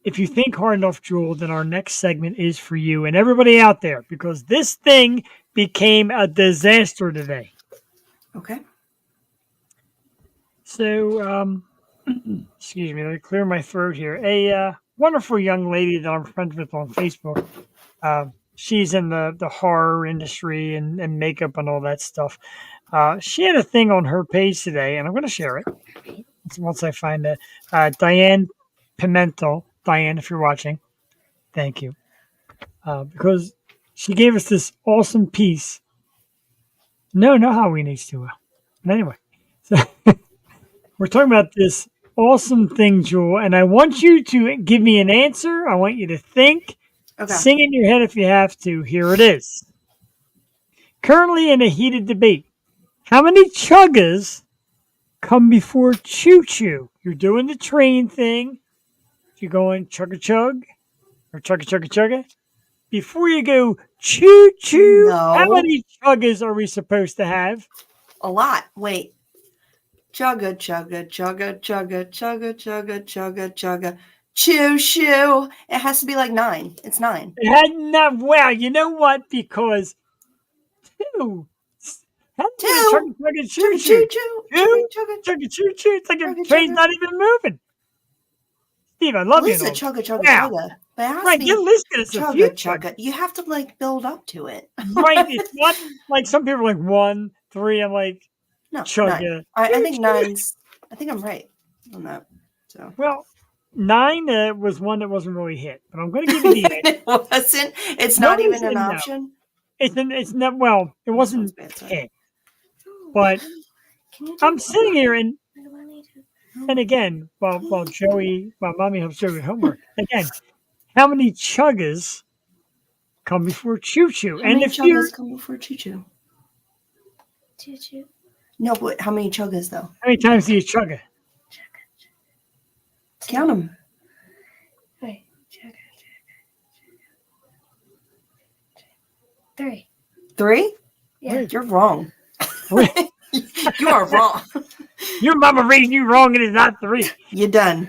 If you think hard enough, Jewel, then our next segment is for you and everybody out there because this thing became a disaster today. Okay. So, excuse me, let me clear my throat here. A wonderful young lady that I'm friends with on Facebook. She's in the horror industry and makeup and all that stuff. She had a thing on her page today, and I'm going to share it once I find it. Diane Pimentel. Diane, if you're watching, thank you. Because she gave us this awesome piece. No Halloween H2O. But anyway, so we're talking about this awesome thing, Jewel, and I want you to give me an answer. I want you to think. Okay. Sing in your head if you have to. Here it is. Currently in a heated debate. How many chuggas come before choo-choo? You're doing the train thing. You're going chugga-chug or chugga-chugga-chugga. Before you go choo-choo, how No. many chuggas are we supposed to have? A lot. Wait. Chugga, chugga, chugga, chugga, chugga, chugga, chugga, chugga. Choo shoo. It has to be like 9. It's 9. It had not. Wow, you know what? Because two. How do you Two. chugga chugga choo Chugga, choo? choo, choo. Two. Chugga, chugga. Chugga choo choo. It's like the Chugga, train's chugga. not even moving. Steve, I love you. Listen, and all. chugga, chugga, Wow. chugga. But it has Right, to get be listed as a few chugga, chugga. chugga. You have to like build up to it. Right, it's not like some people are like 1, 3. I'm like No, 9. chugga. I think 9's. I think I'm right on that. So. Well, 9 was one that wasn't really hit, but I'm going to give you the answer. It wasn't. It's not Nobody even an said no. option. It's not. Well, it wasn't Sounds bad, sorry. hit, but Can you do I'm sitting here and that? again, while mommy helps Joey with homework. Again, how many chuggas come before choo choo? How And many if you're chuggas come before choo choo? Choo choo. No, but how many chuggas though? how many times do you chugga? Count them. Wait. Chugga, chugga. 3. 3? Yeah. You're wrong. You are wrong. Your mama raised you wrong. It is not 3. You're done.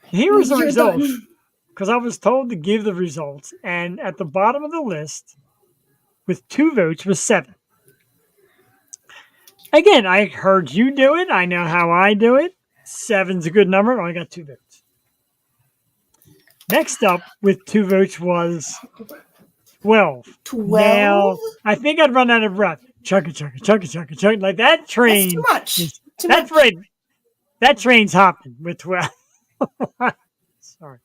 Here was the You're results. done. Because I was told to give the results, and at the bottom of the list, with 2 votes, was 7. Again, I heard you do it. I know how I do it. 7's a good number. I only got 2 votes. Next up, with 2 votes, was 12. 12? Now, I think I'd run out of breath. Chugga, chugga, chugga, chugga, chugga. Like that train. That's too much. is- Too that's much. right. That train's hopping with 12. Sorry.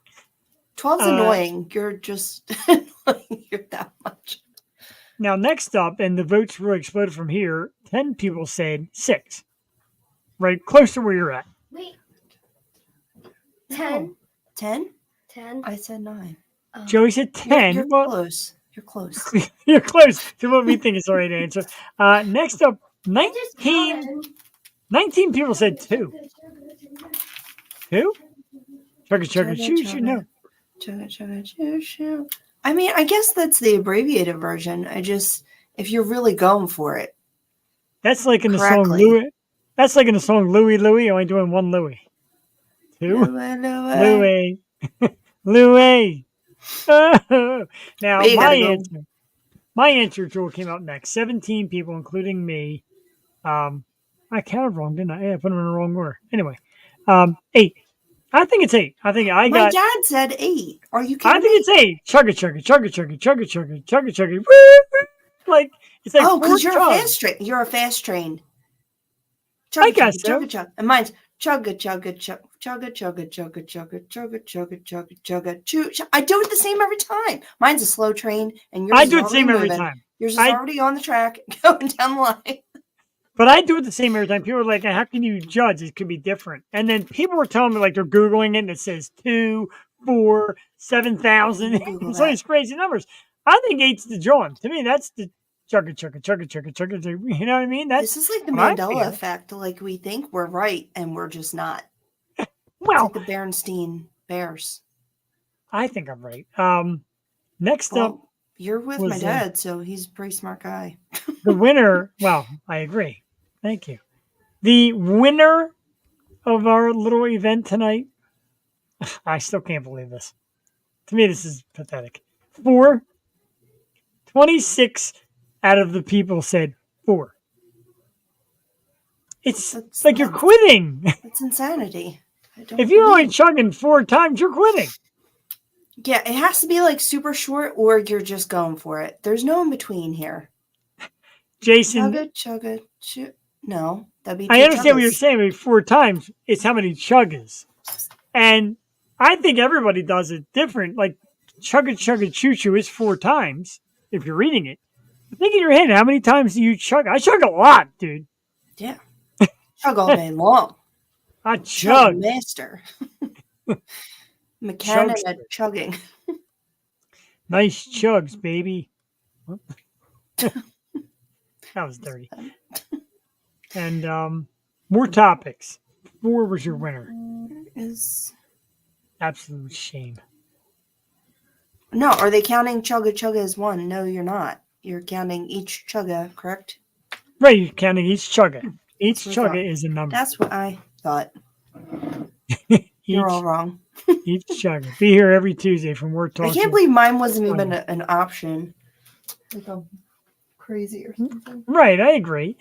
12's annoying. You're just annoying. You're that much. Now, next up, and the votes really exploded from here, 10 people said 6. Right, close to where you're at. Wait. 10. 10? 10. I said 9. Joey said 10. You're Well, close. You're close. you're close to what we think is the right answer. Next up, 19 people said 2. 2? Chugga, chugga, choo, choo. No. Chugga, chugga, choo, choo. I mean, I guess that's the abbreviated version. If you're really going for it. That's like in the song Correctly. Louis. That's like in the song Louis, only doing 1 Louis. 2? Louis. Louis. Oh. Now, Where you gotta go? my answer, Joel, came out next. 17 people, including me. I counted wrong, didn't I? Yeah, I put them in the wrong order. Anyway, 8. I think it's 8. I think My dad said 8. Are you kidding I think me? it's 8. Chugga, chugga, chugga, chugga, chugga, chugga, chugga, chugga. Woo, woo. Like, it's like Oh, 4 because you're a chugs. fast train. You're a fast train. I guess so. Chugga, chugga. And mine's chugga, chugga, chugga, chugga, chugga, chugga, chugga, chugga, chugga, chugga, chugga, choo. I do it the same every time. Mine's a slow train, and yours I is do it the already same every moving. time. Yours is I- already on the track, going down the line. But I do it the same every time. People are like, how can you judge? It could be different. And then people were telling me, like, they're Googling it and it says 2, 4, 7,000. Google It's all that. these crazy numbers. I think 8's the drawing. To me, that's the chugga, chugga, chugga, chugga, chugga, chugga. You know what I mean? This is like the what I Mandela feel. effect. Like we think we're right and we're just not. It's Well, like the Berenstein Bears. I think I'm right. Next up Well, you're with my was dad, so he's a pretty smart guy. the winner. Well, I agree. Thank you. The winner of our little event tonight. I still can't believe this. To me, this is pathetic. 26 out of the people said 4. It's That's like you're nuts. quitting. It's insanity. I don't If you're only believe- chugging 4 times, you're quitting. Yeah, it has to be like super short or you're just going for it. There's no in between here. Jason, Chugga. No, that'd be I two understand what you're chuggas. saying, but 4 times, it's how many chuggas. And I think everybody does it different. Like chugga chugga choo choo is 4 times if you're reading it. But think in your head, how many times do you chug? I chug a lot, dude. Yeah. Chug all day long. I Chug chug. master. Mechanic Chugster. at chugging. Nice chugs, baby. That was dirty. And more topics. 4 was your winner. Is Absolute shame. no, are they counting chugga as one? No, you're not. You're counting each chugga, correct? Right, you're counting each chugga. Each That's what I chugga thought. is a number. That's what I thought. each, You're all wrong. each chugga. Be here every Tuesday from Word I Talking. can't believe mine wasn't even an option. Like I'm crazy or something. Right, I agree.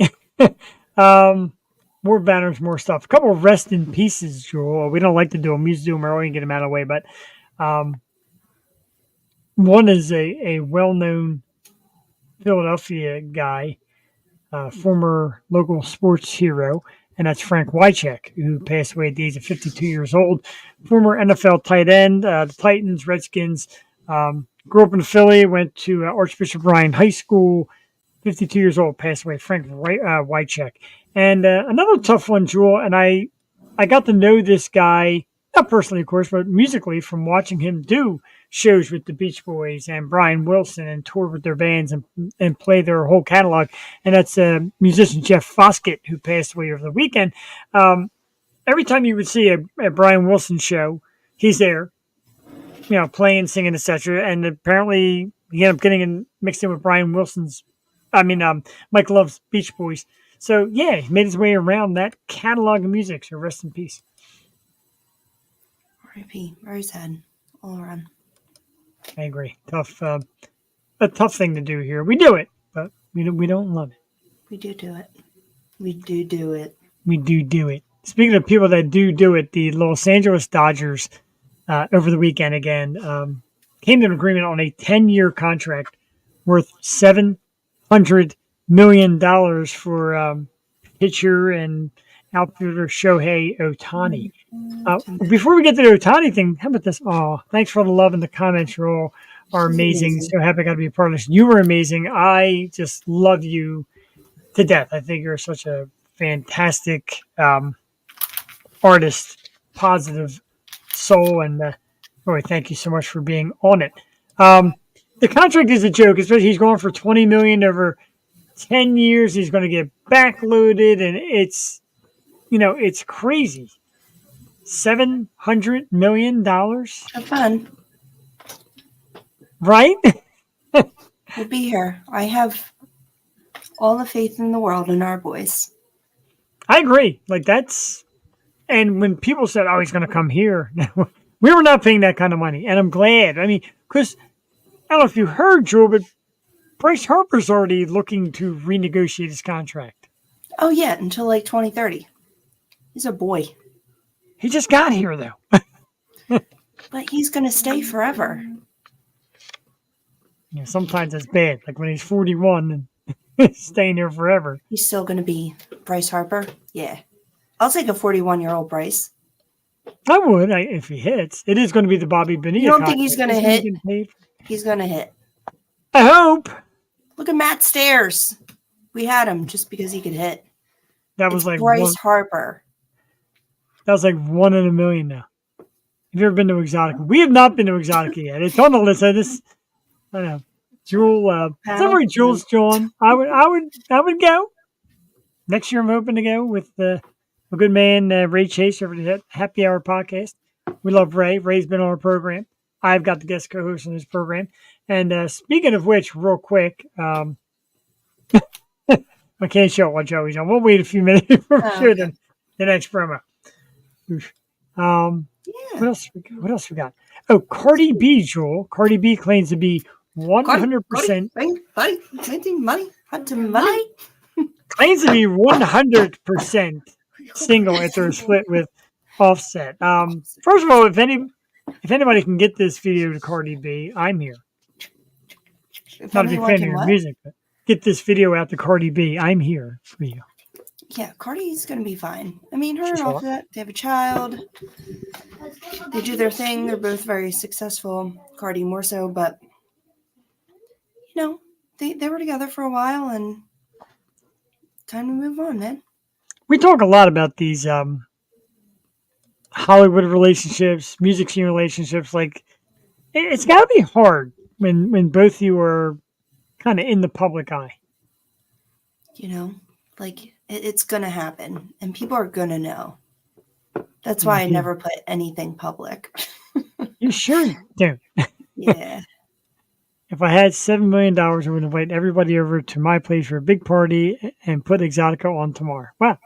More banners, more stuff. A couple of rest in pieces, Joel. We don't like to do them. We used to do them early and get them out of the way. But one is a well-known Philadelphia guy, former local sports hero, and that's Frank Wycheck, who passed away at the age of 52 years old. Former NFL tight end, the Titans, Redskins. Grew up in Philly, went to Archbishop Ryan High School. 52 years old, passed away. Frank Wycheck. And another tough one, Jewel, and I got to know this guy, not personally, of course, but musically from watching him do shows with the Beach Boys and Brian Wilson and tour with their bands and play their whole catalog. And that's musician Jeff Foskett, who passed away over the weekend. Every time you would see a Brian Wilson show, he's there, playing, singing, etc. And apparently he ended up getting mixed in with Mike Love's Beach Boys. So, yeah, he made his way around that catalog of music. So, rest in peace. R.I.P. Very sad. All around. I agree. Tough, a tough thing to do here. We do it, but we don't love it. We do it. We do it. We do it. Speaking of people that do it, the Los Angeles Dodgers over the weekend again came to an agreement on a 10-year contract worth $700 million for pitcher and outfielder Shohei Ohtani. Before we get to the Ohtani thing, how about this? Oh, thanks for the love in the comments. You all are amazing. So happy I got to be a part of this. You were amazing. I just love you to death. I think you're such a fantastic artist, positive soul, and Roy, thank you so much for being on it. The contract is a joke, especially he's going for $20 million over 10 years. He's going to get backloaded, and it's crazy. $700 million, Have fun. right? We'll be here. I have all the faith in the world in our boys. I agree. And when people said, "Oh, he's going to come here," we were not paying that kind of money, and I'm glad. I mean, because I don't know if you heard, Joe, but Bryce Harper's already looking to renegotiate his contract. Oh, yeah, until like 2030. He's a boy. He just got here, though. But he's going to stay forever. Sometimes it's bad, like when he's 41 and staying here forever. He's still going to be Bryce Harper? Yeah. I'll take a 41-year-old Bryce. I would, if he hits. It is going to be the Bobby Bonilla. You don't think he's going to hit? Paid? He's going to hit. I hope. Look at Matt Stairs. We had him just because he could hit. That was It's like Bryce Harper. That was like 1 in a million now. Have you ever been to Exotica? We have not been to Exotica yet. It's on the list. I don't know. Jewel, somewhere Jewel's John. I would go. Next year I'm hoping to go with a good man, Ray Chase over the Happy Hour podcast. We love Ray. Ray's been on our program. I've got the guest co-host on his program. And speaking of which, real quick, I can't show what Joey's on. We'll wait a few minutes before we show the next promo. What else we got? Oh, Cardi B, Jewel. Cardi B claims to be 100%. Money. Claims to be 100% single after a split with Offset. First of all, if anybody can get this video to Cardi B, I'm here. Not a big fan of your music, but get this video out to Cardi B. I'm here for you. Yeah, Cardi's gonna be fine. I mean, her and Offset, they have a child. They do their thing. They're both very successful. Cardi more so, but you know, they were together for a while, and time to move on, man. We talk a lot about these Hollywood relationships, music scene relationships. Like, it's got to be hard when both of you are kind of in the public eye. You know, like it's gonna happen, and people are gonna know. That's why I never put anything public. You sure don't. Yeah. If I had $7 million, I would invite everybody over to my place for a big party and put Exotica on tomorrow. Wow.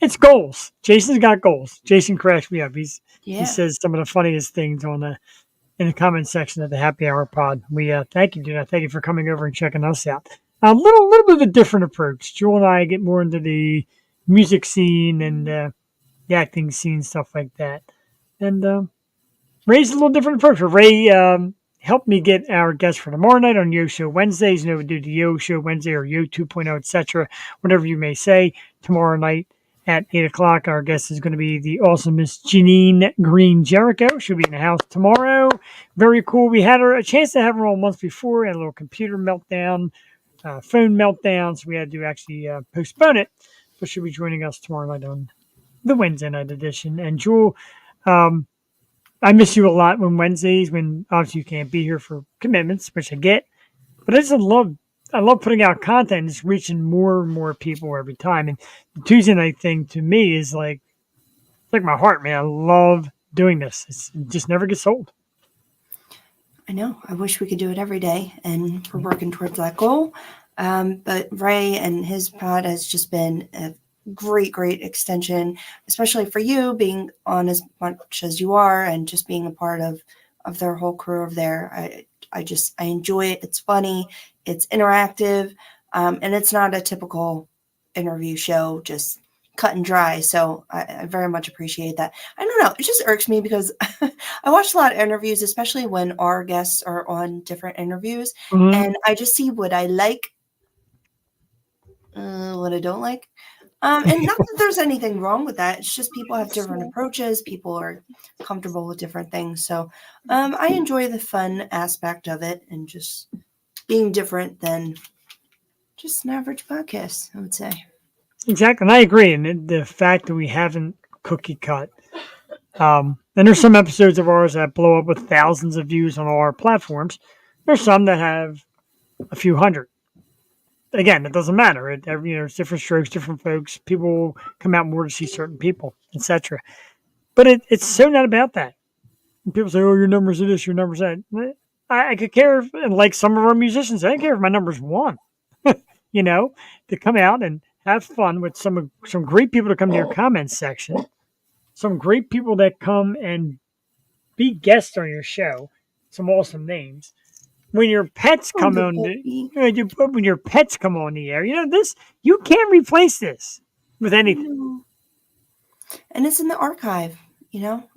It's goals. Jason's got goals. Jason cracks me up. He says some of the funniest things in the comment section of the Happy Hour pod. We thank you, dude. Thank you for coming over and checking us out. A little bit of a different approach. Jewel and I get more into the music scene and the acting scene, stuff like that. And Ray's a little different approach. Ray helped me get our guest for tomorrow night on Yo Show Wednesdays. You know, we do the Yo Show Wednesday or Yo 2.0, etc., whatever you may say. Tomorrow night at 8 o'clock, our guest is going to be the awesome Miss Janine Green Jericho. She'll be in the house tomorrow. Very cool. We had a chance to have her on once before. Had a little computer meltdown, phone meltdown, so we had to actually postpone it. But she'll be joining us tomorrow night on the Wednesday night edition. And Jewel, I miss you a lot on Wednesdays when obviously you can't be here for commitments, which I get. But I love putting out content and just reaching more and more people every time. And the Tuesday night thing to me is it's like my heart, man. I love doing this. It just never gets old. I know. I wish we could do it every day, and we're working towards that goal. But Ray and his pod has just been a great extension, especially for you being on as much as you are and just being a part of their whole crew over there. I enjoy it. It's funny. It's interactive. And it's not a typical interview show, just cut and dry. So I very much appreciate that. I don't know. It just irks me because I watch a lot of interviews, especially when our guests are on different interviews. Mm-hmm. And I just see what I like, what I don't like. And not that there's anything wrong with that. It's just people have different approaches. People are comfortable with different things. So I enjoy the fun aspect of it and just being different than just an average podcast, I would say. Exactly. And I agree. And the fact that we haven't cookie cut. And there's some episodes of ours that blow up with thousands of views on all our platforms. There's some that have a few hundred. Again, it doesn't matter. It's different strokes, different folks. People come out more to see certain people, etc. But it's so not about that. And people say, "Oh, your numbers are this, your numbers that." I could care if, and like some of our musicians, I don't care if my number's 1. To come out and have fun with some great people to come to your comments section, some great people that come and be guests on your show, some awesome names. When your pets come on, when your pets come on the air, this you can't replace this with anything. And it's in the archive,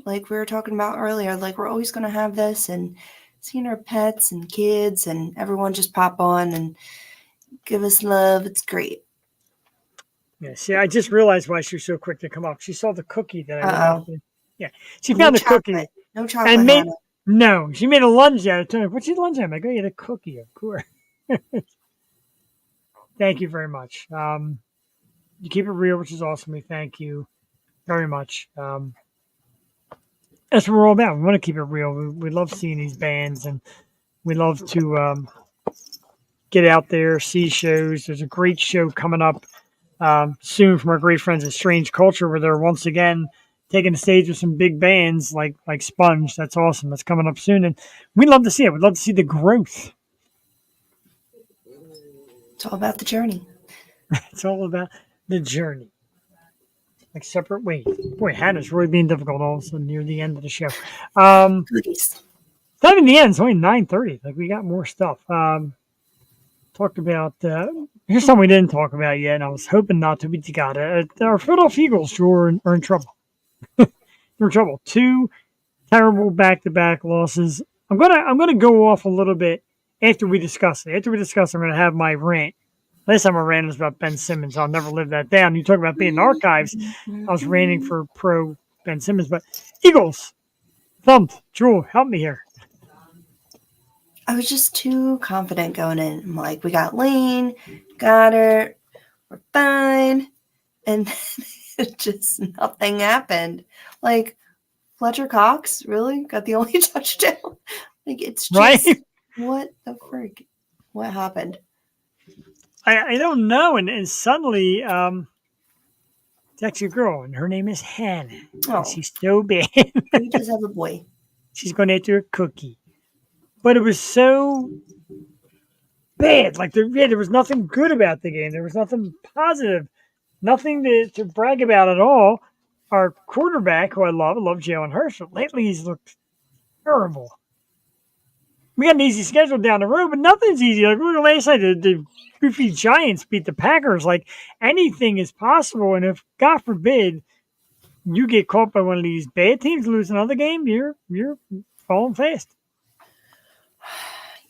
like we were talking about earlier. Like we're always going to have this, and seeing our pets and kids and everyone just pop on and give us love. It's great. Yeah. See, I just realized why she was so quick to come up. She saw the cookie that I made. Yeah, she found the cookie. No chocolate. No, she made a lunge out of it. What's your lunge at? I'm like, you had a cookie, of course. Thank you very much. You keep it real, which is awesome. We thank you very much. That's what we're all about. We want to keep it real. We love seeing these bands, and We love to get out there, see shows. There's a great show coming up soon from our great friends at Strange Culture, where they're once again taking the stage with some big bands like Sponge. That's awesome. That's coming up soon, and we'd love to see it. We'd love to see the growth. It's all about the journey. It's all about the journey. Like separate ways. Boy, Hannah's really being difficult all of a sudden near the end of the show. Goodies. It's not even the end. It's only 9:30. Like, we got more stuff. Talked about here's something we didn't talk about yet, and I was hoping not to, but you got it. Our Philadelphia Eagles are in trouble. They're in trouble. 2 terrible back-to-back losses. I'm gonna go off a little bit after we discuss it. After we discuss, I'm gonna have my rant. Last time I ran was about Ben Simmons. I'll never live that down. You talk about being in the archives. I was ranting for pro Ben Simmons, but Eagles thumped. Jewel, help me here. I was just too confident going in. I'm like, we got Lane, got her, we're fine. And then just nothing happened. Like, Fletcher Cox, really? Got the only touchdown? Like, it's just, Right? what the frick? What happened? I don't know. And suddenly, it's actually a girl, and her name is Hannah. Oh, And she's so bad. we just have a boy. She's going after a cookie. But it was so bad. Like, there was nothing good about the game. There was nothing positive. Nothing to brag about at all. Our quarterback, who I love Jalen Hurts, but lately he's looked terrible. We got an easy schedule down the road, but nothing's easy. Like, look at last night, the goofy Giants beat the Packers. Like, anything is possible. And if, God forbid, you get caught by one of these bad teams, lose another game, you're falling fast.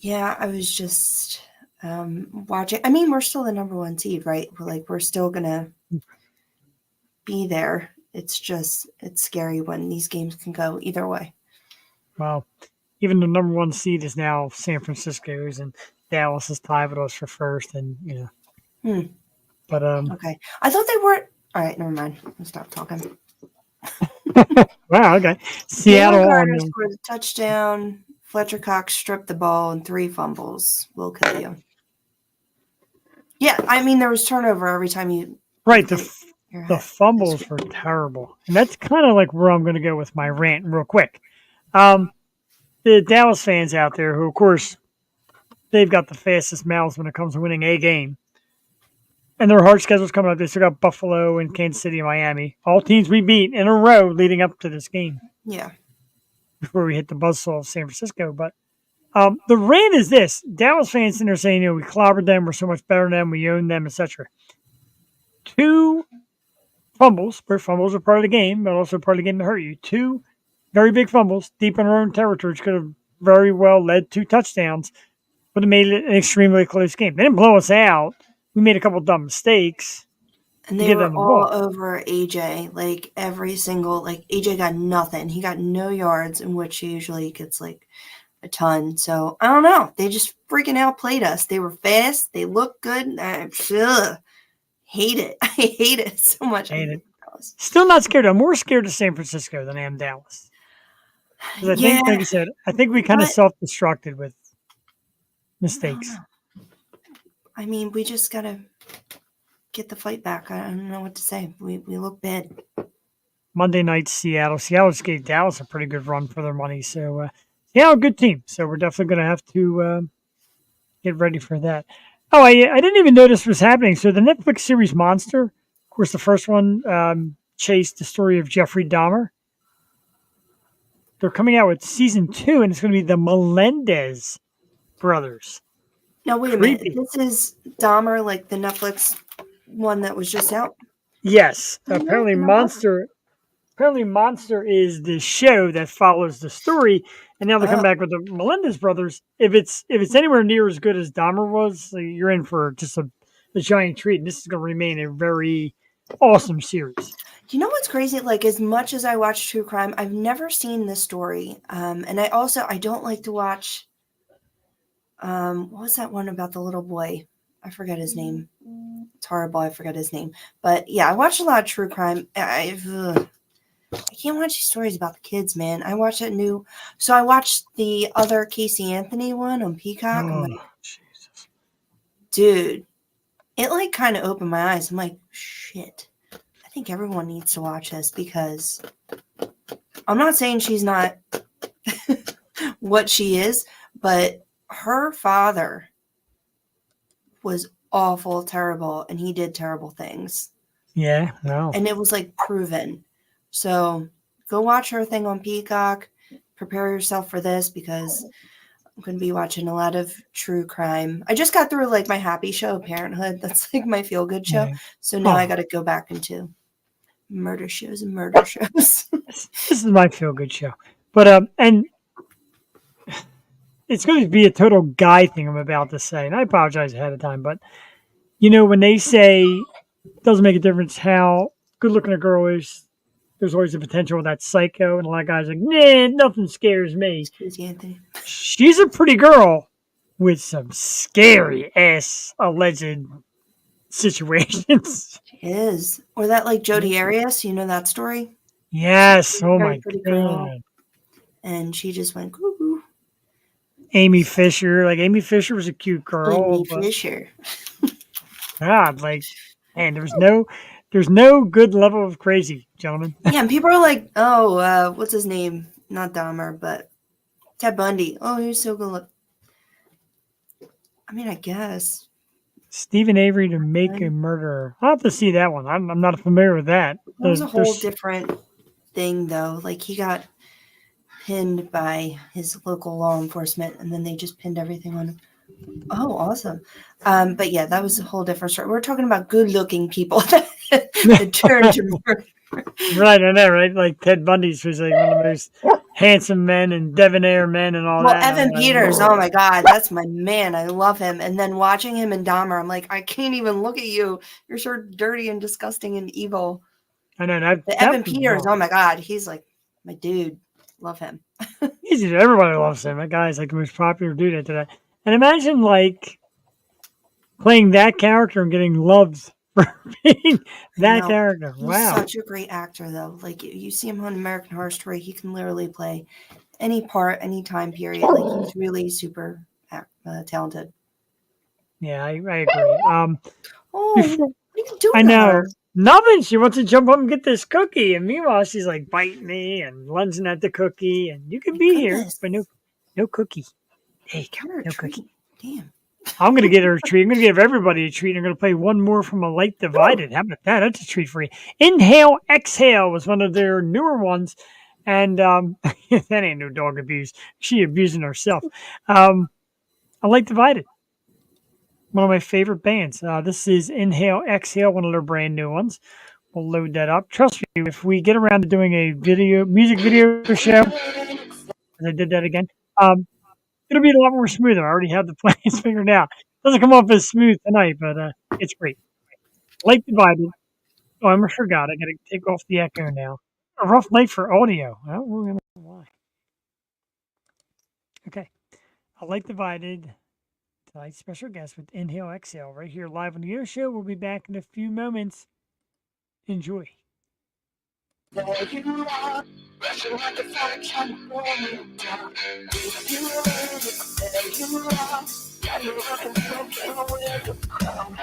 Yeah, I was just watching. I mean, we're still the number 1 seed, right? We're still going to be there. It's just, it's scary when these games can go either way. Well, even the number 1 seed is now San Francisco's, and Dallas is tied with us for first, and But Okay. I thought they weren't. All right, never mind. I'll stop talking. wow, okay. Seattle Jalen on Carter the, scored a touchdown. Fletcher Cox stripped the ball and 3 fumbles. Will kill you. Yeah, I mean, there was turnover every time you. right. your The head. fumbles were terrible, and that's kind of like where I'm going to go with my rant real quick. The Dallas fans out there, who of course they've got the fastest mouths when it comes to winning a game, and their hard schedule's coming up. They still got Buffalo and Kansas City and Miami, all teams we beat in a row leading up to this game Yeah. before we hit the buzzsaw of San Francisco. But the rant is this: Dallas fans sitting there saying, we clobbered them, we're so much better than them, we own them, etc. 2 fumbles, where fumbles are part of the game, but also part of the game to hurt you. 2 very big fumbles deep in our own territory, which could have very well led to touchdowns, would have made it an extremely close game. They didn't blow us out. We made a couple dumb mistakes. And to they give were them the all ball. over AJ. Like, every single, like, AJ got nothing. He got no yards, in which he usually gets, like, a ton. So, I don't know. They just freaking outplayed us. They were fast. They looked good. Hate it. I hate it so much. Hate it. Still not scared. I'm more scared of San Francisco than I am Dallas. Because I think, like you said, I think we kind of self-destructed with mistakes. I mean, we just got to get the fight back. I don't know what to say. We look bad. Monday night, Seattle. Seattle just gave Dallas a pretty good run for their money. So, Seattle, good team. So we're definitely going to have to get ready for that. Oh, I didn't even know this was happening. So the Netflix series Monster, of course, the first one chased the story of Jeffrey Dahmer. They're coming out with season 2, and it's going to be the Melendez brothers. Now, wait a Creepy. minute. This is Dahmer, like the Netflix one that was just out? Yes, I know, apparently no. Monster is the show that follows the story, and now they're coming back with the Melendez brothers. If it's anywhere near as good as Dahmer was, you're in for just a giant treat. And this is going to remain a very awesome series. You know what's crazy? Like, as much as I watch true crime, I've never seen this story. And I don't like to watch. What was that one about the little boy? I forget his name. It's horrible. I forget his name. But yeah, I watch a lot of true crime. I can't watch these stories about the kids, man. I watched I watched the other Casey Anthony one on Peacock. I'm like, Jesus. dude, it like kind of opened my eyes. I'm like, shit. I think everyone needs to watch this because I'm not saying she's not what she is, but her father was awful, terrible, and he did terrible things. Yeah, no. And it was like proven. So go watch her thing on Peacock. Prepare yourself for this because I'm going to be watching a lot of true crime. I just got through like my happy show, Parenthood. That's like my feel good show. Yeah. So now Oh. I got to go back into murder shows and murder shows. This is my feel good show. But and it's going to be a total guy thing I'm about to say, and I apologize ahead of time, but you know, when they say it doesn't make a difference how good looking a girl is, there's always the potential of that psycho, and a lot of guys are like, nah, nothing scares me. Casey Anthony. She's a pretty girl with some scary ass alleged situations. She is. Or that like Jodi Arias, you know that story? Yes. Oh Very my pretty girl. god. And she just went cuckoo. Amy Fisher. Like Amy Fisher was a cute girl. Amy But Fisher. God, like, man, there's no good level of crazy, gentlemen. Yeah, and people are like, oh, what's his name? Not Dahmer, but Ted Bundy. Oh, he's so good. I mean, I guess. Stephen Avery to make a murderer. I'll have to see that one. I'm not familiar with that. That was a whole There's- different thing, though. Like, he got pinned by his local law enforcement, and then they just pinned everything on him. Oh, awesome. But yeah, that was a whole different story. We're talking about good-looking people that turned to murder. Right, I know, right? Like Ted Bundy's was like one of the most handsome men and debonair men and all Well, that. Evan Peters, oh my God, that's my man. I love him. And then watching him in Dahmer, I'm like, I can't even look at you. You're so dirty and disgusting and evil. I know that. But that Evan was Peters, wrong. oh my God, he's like my dude. Love him. Easy. Everybody loves him. That guy's like the most popular dude today. And imagine like playing that character and getting loved for being that No, character. He's Wow. such a great actor, though. Like you see him on American Horror Story, he can literally play any part, any time period. Like he's really super talented. Yeah, I agree. Oh, Before- what are you doing? I to know. her? Nothing. She wants to jump up and get this cookie, and meanwhile she's like biting me and lunging at the cookie. And you can be here, Goodness. but no cookie. There you go. You're a No treat. cookie. Damn. I'm gonna get her a treat. I'm gonna give everybody a treat. I'm gonna play one more from A Light Divided. How about that? That's a treat for you. Inhale, Exhale was one of their newer ones, and that ain't no dog abuse. She abusing herself. A Light Divided. One of my favorite bands. This is Inhale, Exhale, one of their brand new ones. We'll load that up. Trust me, if we get around to doing a music video show, and I did that again, it'll be a lot more smoother. I already have the plans figured out. Doesn't come off as smooth tonight, but it's great. Light Divided. Oh, I almost forgot. I got to take off the echo now. A rough night for audio. I don't really know why. Okay. A Light Divided. Tonight's special guest with Inhale, Exhale right here live on the air show. We'll be back in a few moments. Enjoy. There you are, rushing like a fire trying to pull me down. If you let it, there you are. Got me rocking, smoking with the crowd.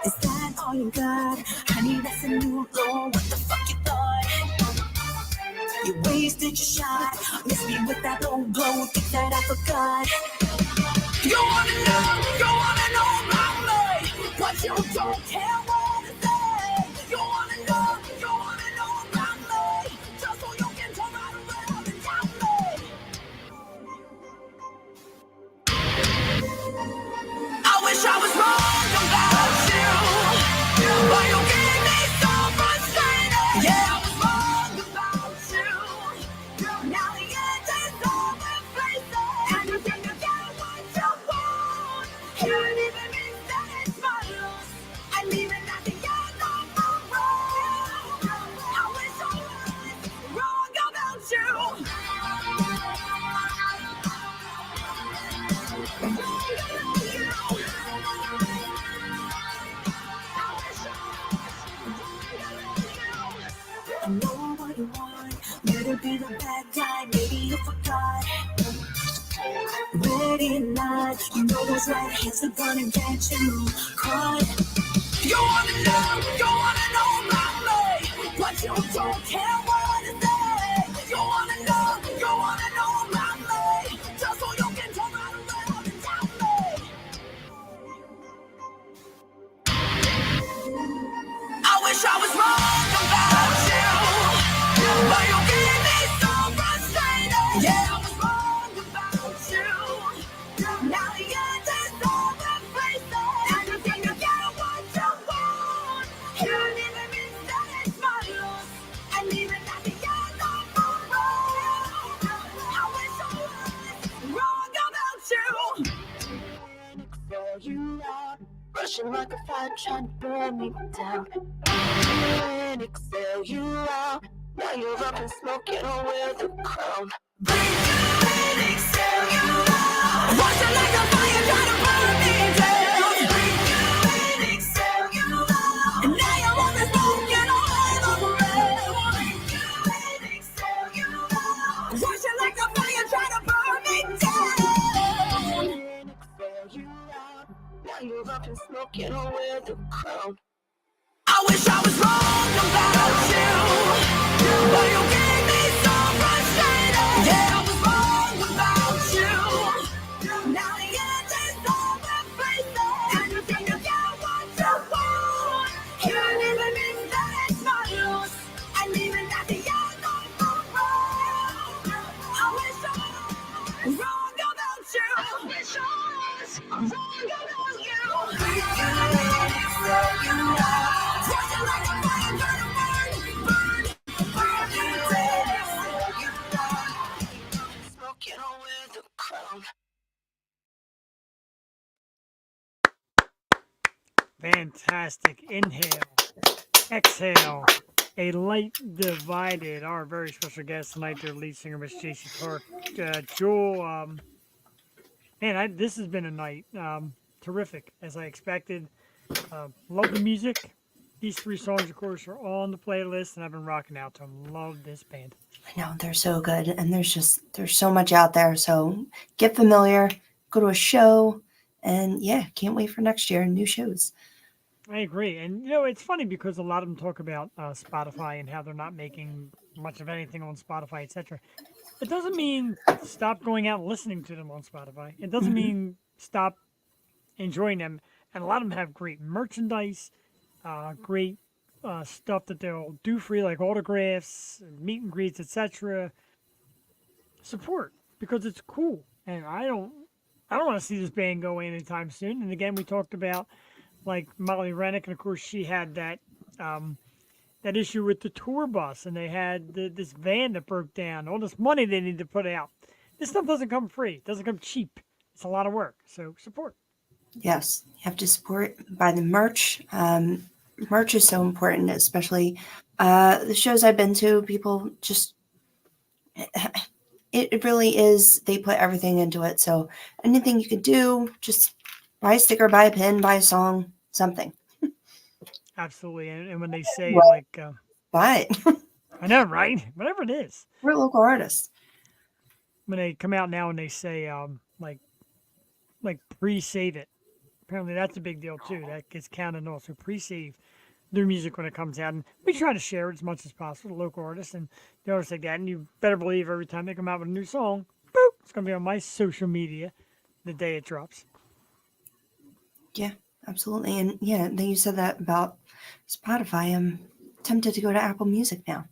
Is that all you got? Honey, that's a new low. What the fuck you thought? You wasted your shot. Miss me with that low glow. Think that I forgot. You wanna know about me, but you don't care what to say. You wanna know about me, just so you can turn right around and doubt me. I wish I was wrong about you, but you gave me so frustrated. Yeah, I was wrong about you. Now the end is over, face it. And you think you get what you want. You didn't even mean that it's my loss. I leave it been a bad guy, maybe you forgot. Ready or not, you know those right hands are gonna get you caught. You wanna know about me, but you don't care what I say. You wanna know about me, just so you can turn right around and doubt me. I wish I was wrong about you, but you gave me so frustrated. Yeah, I was wrong about you. Now the end is over, face it, and you think you get what you want. You don't even miss that it's my loss, and even at the end of the road, I wish I was wrong about you. Feel you out, rushing like a fire trying to burn me down. When exhale you out, now you're up and smoking on with the crown. Breathe you in, exhale you out, rushing like a fire trying to burn me down. Breathe you in, exhale you out, and now you're up and smoking on with the crown. Breathe you in, exhale you out, rushing like a fire trying to burn me down. Exhale you out, now you're up and smoking on with the crown. I wish I was wrong about you, but you gave me so frustrated. Yeah, I was wrong about you. Now the end is over, face it, and you think you get what you want. You don't even miss that it's my loss, and even at the end of the road, I wish I was wrong about you. I wish I was wrong about you. You are. Like a fire, burn, smoking on with the crown. Fantastic. Inhale, exhale. A Light Divided. Our very special guest tonight, their lead singer, Miss Jaycee Clark. Jewel, man, this has been a night. Terrific, as I expected. Love the music. These 3 songs, of course, are on the playlist, and I've been rocking out to them. Love this band. I know, they're so good, and there's so much out there. So get familiar, go to a show, and yeah, can't wait for next year and new shows. I agree. And, it's funny because a lot of them talk about Spotify and how they're not making much of anything on Spotify, etc. It doesn't mean stop going out and listening to them on Spotify. It doesn't mean stop enjoying them. And a lot of them have great merchandise, great stuff that they'll do for you, like autographs, meet and greets, etc. Support, because it's cool. And I don't want to see this band go away anytime soon. And again, we talked about like Molly Rennick, and of course she had that that issue with the tour bus, and they had this van that broke down. All this money they need to put out. This stuff doesn't come free. It doesn't come cheap. It's a lot of work. So support. Yes, you have to support by the merch. Merch is so important, especially the shows I've been to. People just, it really is. They put everything into it. So anything you could do, just buy a sticker, buy a pin, buy a song, something. Absolutely. And when they say buy it. I know, right? Whatever it is. We're local artists. When they come out now and they say like pre-save it. Apparently that's a big deal too. That gets counted also. Pre-save their music when it comes out. And we try to share it as much as possible to local artists and the artists like that. And you better believe every time they come out with a new song, boop, it's going to be on my social media the day it drops. Yeah, absolutely. And yeah, then you said that about Spotify. I'm tempted to go to Apple Music now.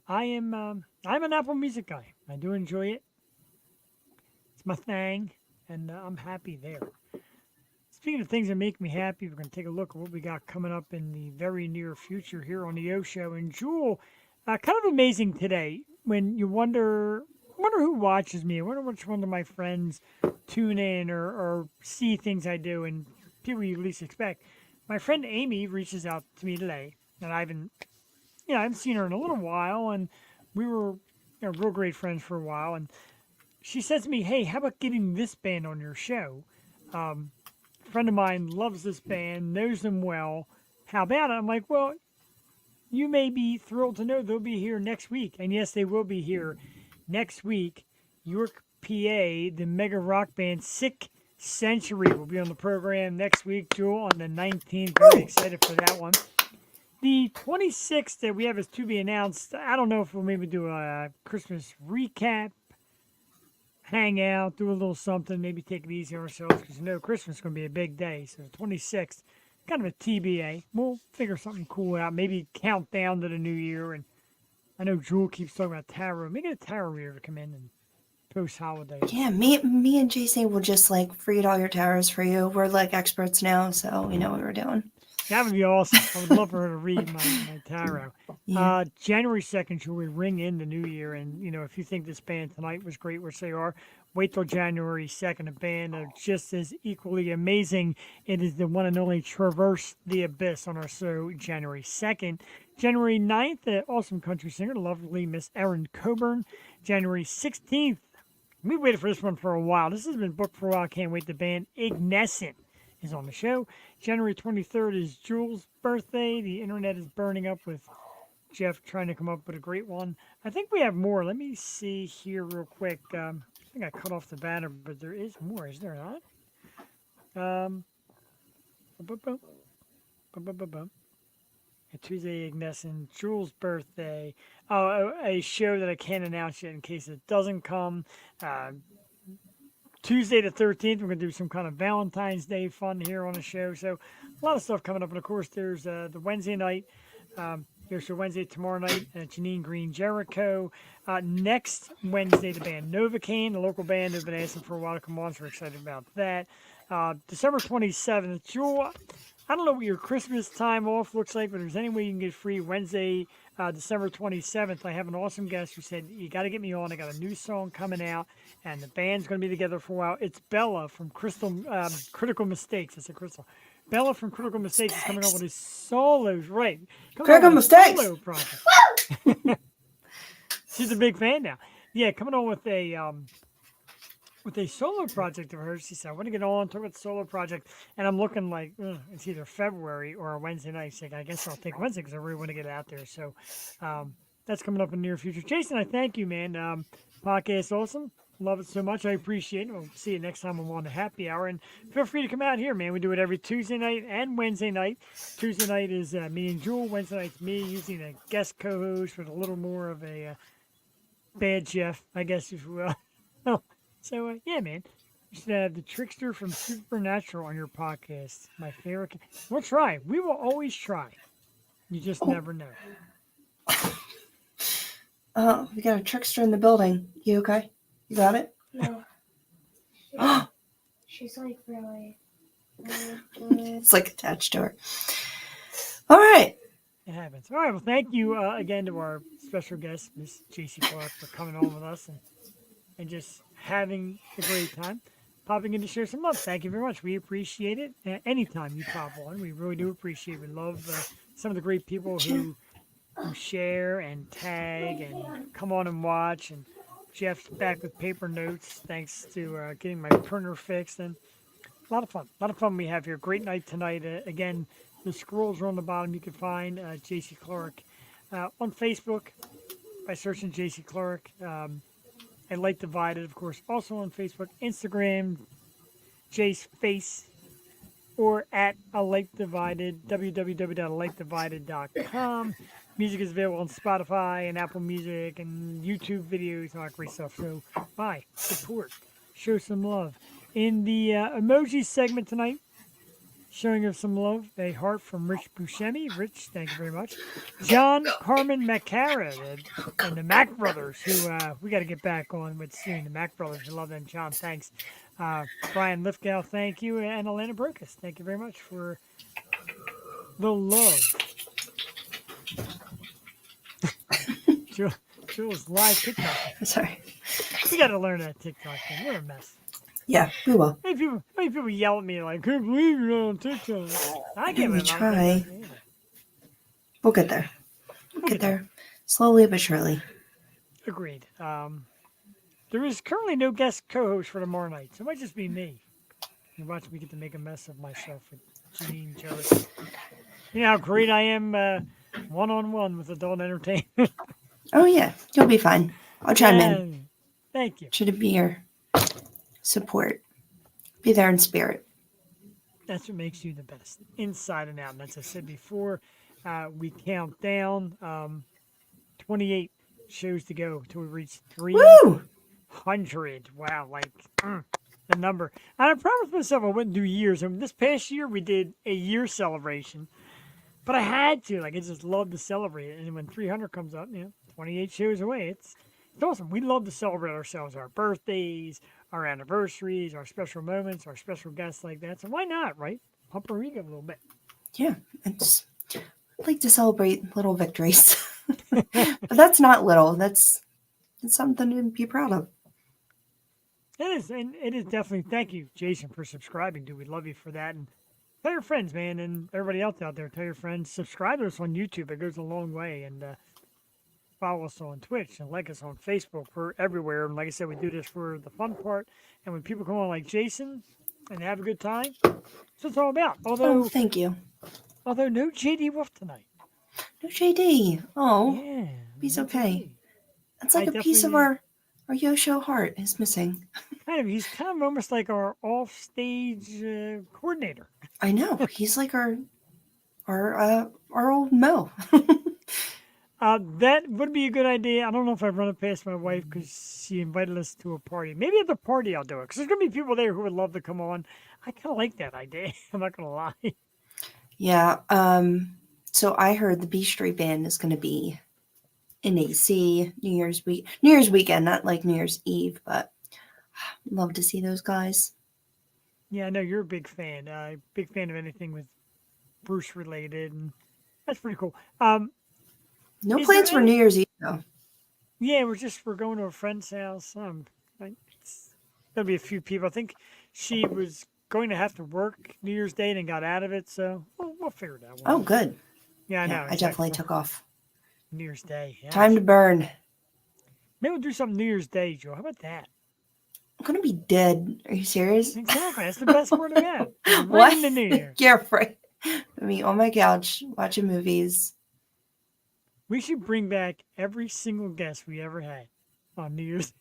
I'm an Apple Music guy. I do enjoy it. It's my thing, and I'm happy there. Speaking of things that make me happy, we're going to take a look at what we got coming up in the very near future here on the O Show. And Jewel, kind of amazing today when you wonder who watches me. I wonder which one of my friends tune in or see things I do and people you least expect. My friend Amy reaches out to me today, and I haven't seen her in a little while, and we were real great friends for a while. And she says to me, "Hey, how about getting this band on your show? A friend of mine loves this band, knows them well. How about it?" I'm like, "Well, you may be thrilled to know they'll be here next week. And yes, they will be here next week. York, PA, the mega rock band Sick Century will be on the program next week, Jewel, on the 19th. Very excited for that one. The 26th that we have is to be announced. I don't know if we'll maybe do a Christmas recap, hang out, do a little something, maybe take it easy on ourselves because Christmas is going to be a big day. So the 26th, kind of a TBA. We'll figure something cool out. Maybe count down to the new year. And I know Jewel keeps talking about tarot. Maybe a tarot reader to come in and post holiday. Yeah, me and Jaycee will just like read all your tarots for you. We're like experts now, so we know what we're doing. That would be awesome. I would love for her to read my tarot. Yeah. January 2nd, she'll ring in the new year. And, if you think this band tonight was great, which they are, wait till January 2nd. A band just as equally amazing. It is the one and only Traverse the Abyss on our show January 2nd. January 9th, an awesome country singer, the lovely Miss Erin Coburn. January 16th, we waited for this one for a while. This has been booked for a while. Can't wait. The band Ignescent is on the show. January 23rd is Jules' birthday. The internet is burning up with Jeff trying to come up with a great one. I think we have more. Let me see here real quick. I think I cut off the banner, but there is more, is there not? Tuesday, Ignescent, Jules' birthday. Oh, a show that I can't announce yet in case it doesn't come. Tuesday the 13th, we're going to do some kind of Valentine's Day fun here on the show. So a lot of stuff coming up. And, of course, there's the Wednesday night. Here's your Wednesday tomorrow night at Janine Green Jericho. Next Wednesday, the band Novocaine, the local band who've been asking for a while to come on. So we're excited about that. December 27th, Jewel, I don't know what your Christmas time off looks like, but if there's any way you can get free Wednesday, December 27th, I have an awesome guest who said, you got to get me on. I got a new song coming out, and the band's going to be together for a while. It's Bella from Critical Mistakes. It's a Crystal. Bella from Critical Mistakes is coming on with his solos, right? Critical Mistakes! Solo project. She's a big fan now. Yeah, coming on with a solo project of hers. She said, I want to get on, talk about the solo project. And I'm looking like, it's either February or a Wednesday night. She's like, I guess I'll take Wednesday because I really want to get out there. So that's coming up in the near future. Jason, I thank you, man. Podcast awesome. Love it so much. I appreciate it. We'll see you next time I'm on the happy hour. And feel free to come out here, man. We do it every Tuesday night and Wednesday night. Tuesday night is me and Jewel. Wednesday night's me, using a guest co-host with a little more of a bad Jeff, I guess, if you will. So, yeah, man, you should have the Trickster from Supernatural on your podcast. My favorite. We'll try. We will always try. You just never know. We got a Trickster in the building. You okay? You got it? No. She's like really. It's like attached to her. All right. It happens. All right. Well, thank you again to our special guest, Miss Jaycee Clark, for coming on with us and just having a great time, popping in to share some love. Thank you very much. We appreciate it. Anytime you pop on, we really do appreciate it. We love some of the great people who share and tag and come on and watch. And Jeff's back with paper notes thanks to getting my printer fixed. And a lot of fun. A lot of fun we have here. Great night tonight. Again, the scrolls are on the bottom. You can find Jaycee Clark on Facebook by searching Jaycee Clark. At Light Divided, of course, also on Facebook, Instagram, Jay's Face, or at A Light Divided, www.alightdivided.com. Music is available on Spotify and Apple Music and YouTube videos, all that great stuff. So, buy, support, show some love. In the emoji segment tonight, showing of some love, a heart from Rich Buscemi. Rich, thank you very much. John Carmen Macara and the Mac Brothers, who we got to get back on with soon. The Mac Brothers, I love them. John, thanks. Brian Lithgow, thank you. And Alana Brokus, thank you very much for the love. Jules, live TikTok. Sorry. We got to learn that TikTok thing. We're a mess. Yeah, we will. How many people yell at me like, I can't believe you're not on TikTok? I can't We try. We'll get there. We'll get there. Slowly but surely. Agreed. There is currently no guest co-host for tomorrow night, so it might just be me. You watch me get to make a mess of myself with Janine Jericho. You know how great I am one-on-one with adult entertainment. Oh yeah, you'll be fine. I'll chime in. Yeah. Thank you. Should be your support. Be there in spirit. That's what makes you the best, inside and out. And as I said before, we count down 28 shows to go till we reach Woo! 300. Wow, the number. And I promised myself I wouldn't do years. And this past year we did a year celebration, but I had to. I just love to celebrate it. And when 300 comes up, 28 shows away. It's awesome. We love to celebrate ourselves, our birthdays, our anniversaries, our special moments, our special guests like that. So why not, right? Pump our ego a little bit. Yeah, I like to celebrate little victories. But that's not little. That's something to be proud of. It is, and it is definitely. Thank you, Jason, for subscribing. We love you for that, and tell your friends, man, and everybody else out there. Tell your friends, subscribe to us on YouTube. It goes a long way, and follow us on Twitch and like us on Facebook. We're everywhere, and like I said, we do this for the fun part. And when people come on, like Jason, and have a good time, that's what it's all about. Oh, thank you. Although no JD Wolf tonight. No JD. Oh, Yeah, he's no okay. JD. It's like a piece of our Yosho heart is missing. He's kind of almost like our off-stage coordinator. I know. He's like our old Mo. That would be a good idea. I don't know if I've run it past my wife because she invited us to a party. Maybe at the party I'll do it because there's going to be people there who would love to come on. I kind of like that idea. I'm not going to lie. Yeah. So I heard the B Street Band is going to be in AC New Year's weekend, not like New Year's Eve, but love to see those guys. Yeah, I know you're a big fan. Big fan of anything with Bruce related, and that's pretty cool. No plans for New Year's Eve though. Yeah, we're going to a friend's house. There'll be a few people. I think she was going to have to work New Year's Day and got out of it, so we'll figure it out. Oh, good. Yeah, I know. I definitely took off. New Year's Day. Yeah. Time to burn. Maybe we'll do something New Year's Day, Joe. How about that? I'm gonna be dead. Are you serious? Exactly. That's the best part of that. What? Right in the New Year. Yeah, right. I mean, on my couch watching movies. We should bring back every single guest we ever had on New Year's.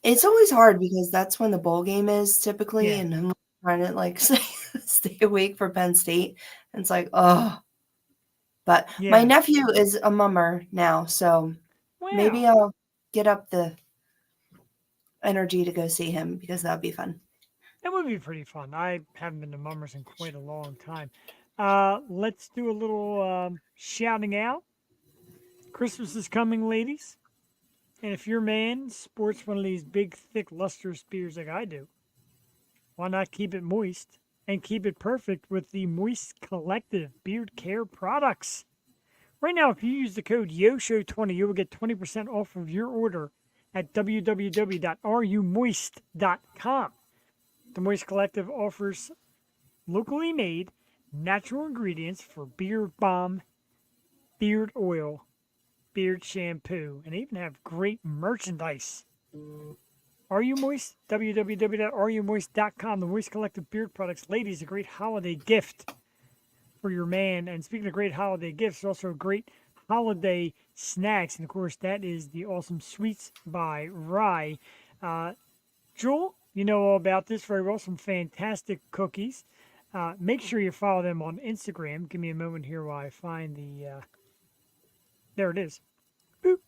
It's always hard because that's when the bowl game is typically, Yeah. and I'm trying to stay awake for Penn State. And it's like, oh. But Yeah. my nephew is a mummer now, so Wow. maybe I'll get up the energy to go see him because that would be fun. That would be pretty fun. I haven't been to Mummers in quite a long time. Let's do a little shouting out. Christmas is coming, ladies. And if your man sports one of these big, thick, lustrous beards like I do, why not keep it moist and keep it perfect with the Moist Collective beard care products? Right now, if you use the code YOSHO20, you will get 20% off of your order at www.rumoist.com. The Moist Collective offers locally made natural ingredients for beard balm, beard oil, beard shampoo, and they even have great merchandise. Are You Moist? www.rumoist.com. The Moist Collective beard products. Ladies, a great holiday gift for your man. And speaking of great holiday gifts, also great holiday snacks. And of course, that is the awesome Sweets by Rye. Jewel, you know all about this very well. Some fantastic cookies. Make sure you follow them on Instagram. Give me a moment here while I find the... there it is. Boop.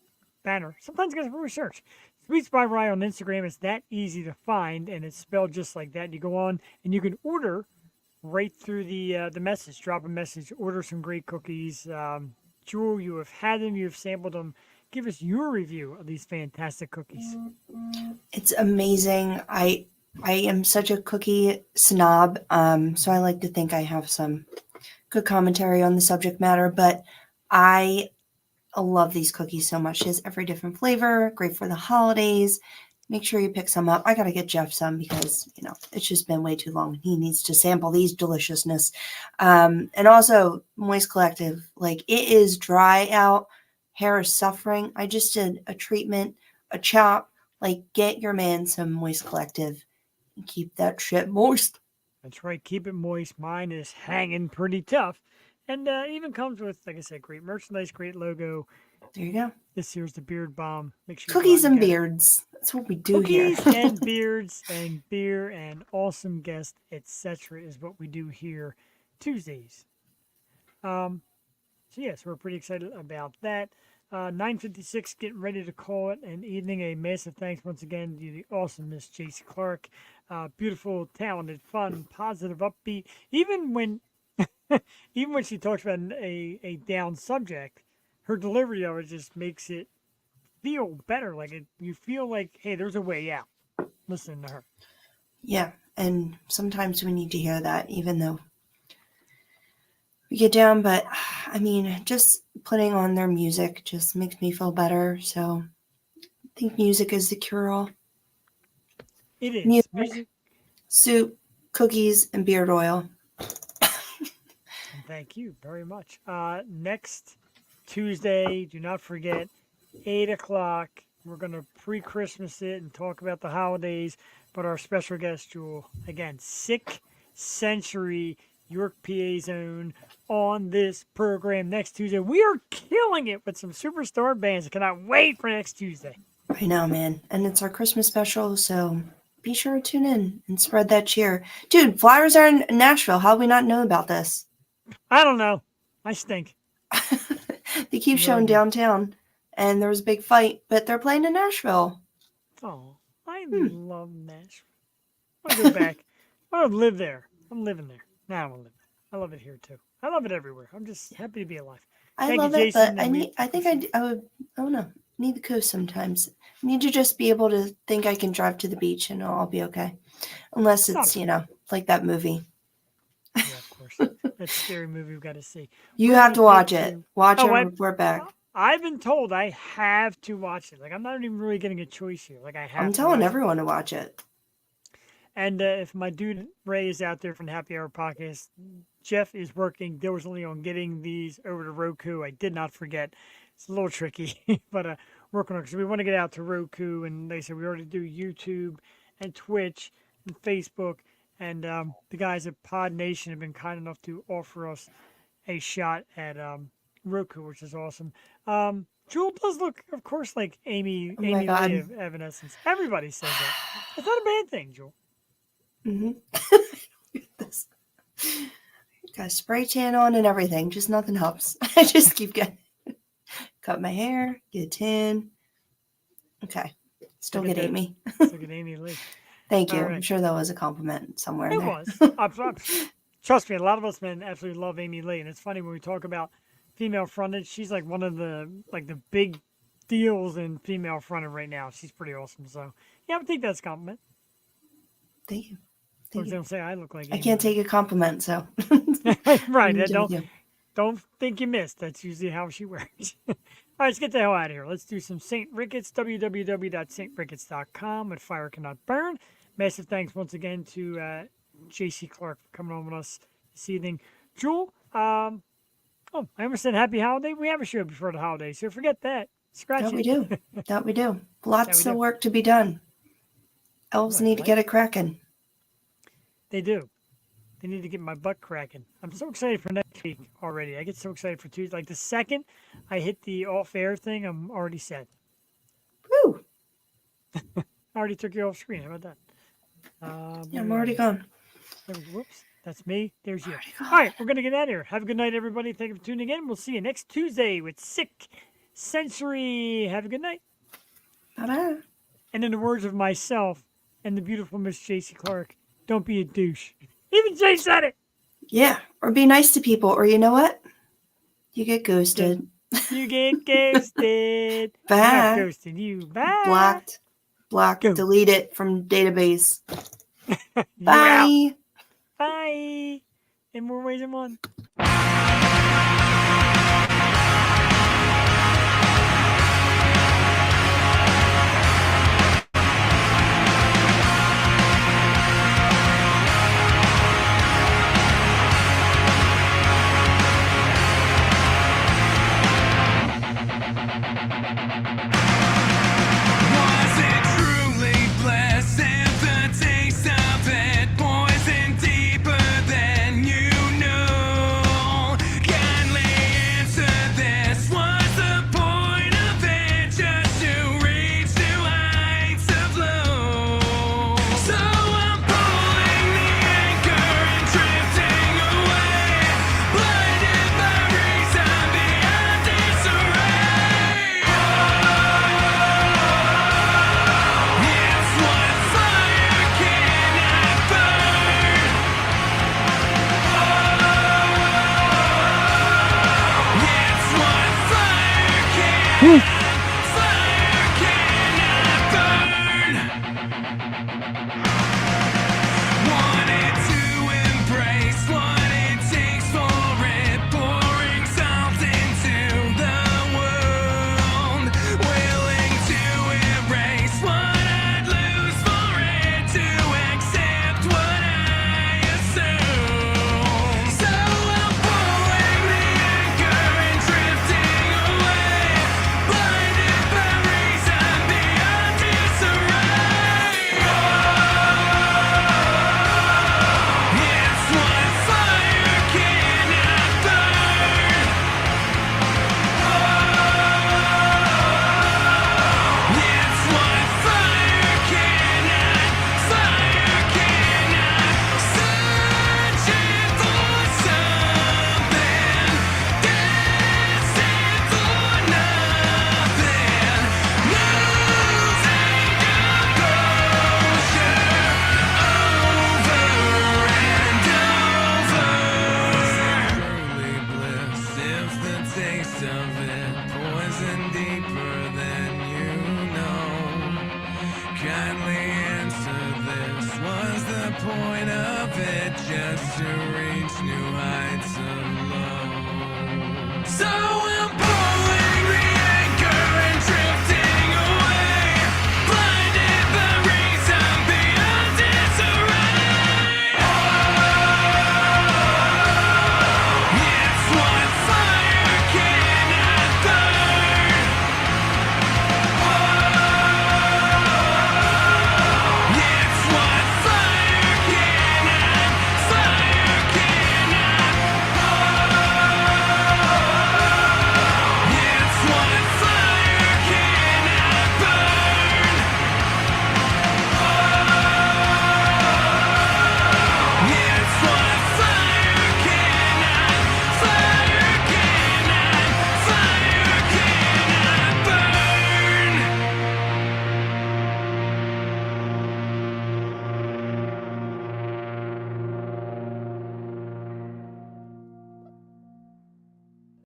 Banner. Sometimes you guys have to research. Sweets by Rye on Instagram. It's that easy to find, and it's spelled just like that. You go on, and you can order right through the message. Drop a message. Order some great cookies. Jewel, you have had them. You have sampled them. Give us your review of these fantastic cookies. It's amazing. I am such a cookie snob, so I like to think I have some good commentary on the subject matter, but I love these cookies so much. She has every different flavor, great for the holidays. Make sure you pick some up. I got to get Jeff some because, it's just been way too long. He needs to sample these deliciousness. And also, Moist Collective, it is dry out. Hair is suffering. I just did a treatment, a chop. Get your man some Moist Collective and keep that shit moist. That's right. Keep it moist. Mine is hanging pretty tough. And even comes with, like I said, great merchandise, great logo. There you go. This year's the Beard Bomb. Make sure Cookies you and get it. beards. That's what we do here. Cookies and beards and beer and awesome guests, etc. is what we do here Tuesdays. So yes, we're pretty excited about that. 9:56, getting ready to call it an evening. A massive thanks once again to the awesome Miss Jaycee Clark. Beautiful, talented, fun, positive, upbeat. Even when she talks about a down subject, her delivery of it just makes it feel better. Like you feel like, hey, there's a way out. Listening to her. Yeah, and sometimes we need to hear that, even though we get down. But I mean, just putting on their music just makes me feel better. So I think music is the cure-all. It is. Music, soup, cookies, and beard oil. Thank you very much. Next Tuesday, do not forget, 8 o'clock. We're going to pre-Christmas it and talk about the holidays. But our special guest, Jewel, again, 6th Century York, PA's own, on this program next Tuesday. We are killing it with some superstar bands. I cannot wait for next Tuesday. I know, man. And it's our Christmas special, so be sure to tune in and spread that cheer. Dude, Flyers are in Nashville. How do we not know about this? I don't know. I stink. They keep showing downtown, and there was a big fight, but they're playing in Nashville. Oh, I love Nashville. I want to go back. I want to live there. I'm living there. No, I don't want to live there. I love it here, too. I love it everywhere. I'm just happy to be alive. I Thank love you, it, Jason, but and I don't know. Need the coast sometimes. I need to just be able to think I can drive to the beach and I'll be okay. Unless it's, like that movie. Yeah, of course. That scary movie we've got to see. You have to watch it. Watch it and report back. I've been told I have to watch it. Like, I'm not even really getting a choice here. Like, I have I'm to telling watch everyone to watch it. And if my dude Ray is out there from the Happy Hour podcast, Jeff is working diligently on getting these over to Roku. I did not forget. It's a little tricky, but working on it because we want to get out to Roku. And they said we already do YouTube and Twitch and Facebook. And the guys at Pod Nation have been kind enough to offer us a shot at Roku, which is awesome. Jewel does look, of course, like Amy Lee of Evanescence. Everybody says that. It's not a bad thing, Jewel. Got a spray tan on and everything. Just nothing helps. I just keep getting cut my hair, get a tan. Okay. Still get Amy. Still get Amy Lee. Thank you. Right. I'm sure that was a compliment somewhere in It there. was. Trust me, a lot of us men absolutely love Amy Lee. And it's funny when we talk about female fronted, she's like one of the big deals in female fronted right now. She's pretty awesome. So yeah, I would think that's a compliment. Thank you. They don't say I look like I can't take a compliment, so. Right. Don't think you missed. That's usually how she wears. All right, let's get the hell out of here. Let's do some St. Ricketts, www.stricketts.com with Fire Cannot Burn. Massive thanks once again to Jaycee Clark for coming on with us this evening. Jewel, I almost said happy holiday. We have a show before the holidays, so forget that. Scratch That it. we do. That we do. Lots of work to be done. Elves need to get it cracking. They do. They need to get my butt cracking. I'm so excited for next week already. I get so excited for Tuesday. Like the second I hit the off-air thing, I'm already set. Woo! I already took you off screen. How about that? Yeah, I'm already gone. Whoops. That's me. There's you. All right, we're going to get out of here. Have a good night, everybody. Thank you for tuning in. We'll see you next Tuesday with 6th Century. Have a good night. Bye-bye. And in the words of myself and the beautiful Miss Jaycee Clark, don't be a douche. Even Jay said it. Yeah, or be nice to people, or you know what? You get ghosted. You get ghosted. Bye. I'm not ghosting you. Bye. Blocked. Go. Delete it from database. You're Bye. out. Bye. In more ways than one. Was it truly blessed? The taste of it poison deeper than you knew. Whew.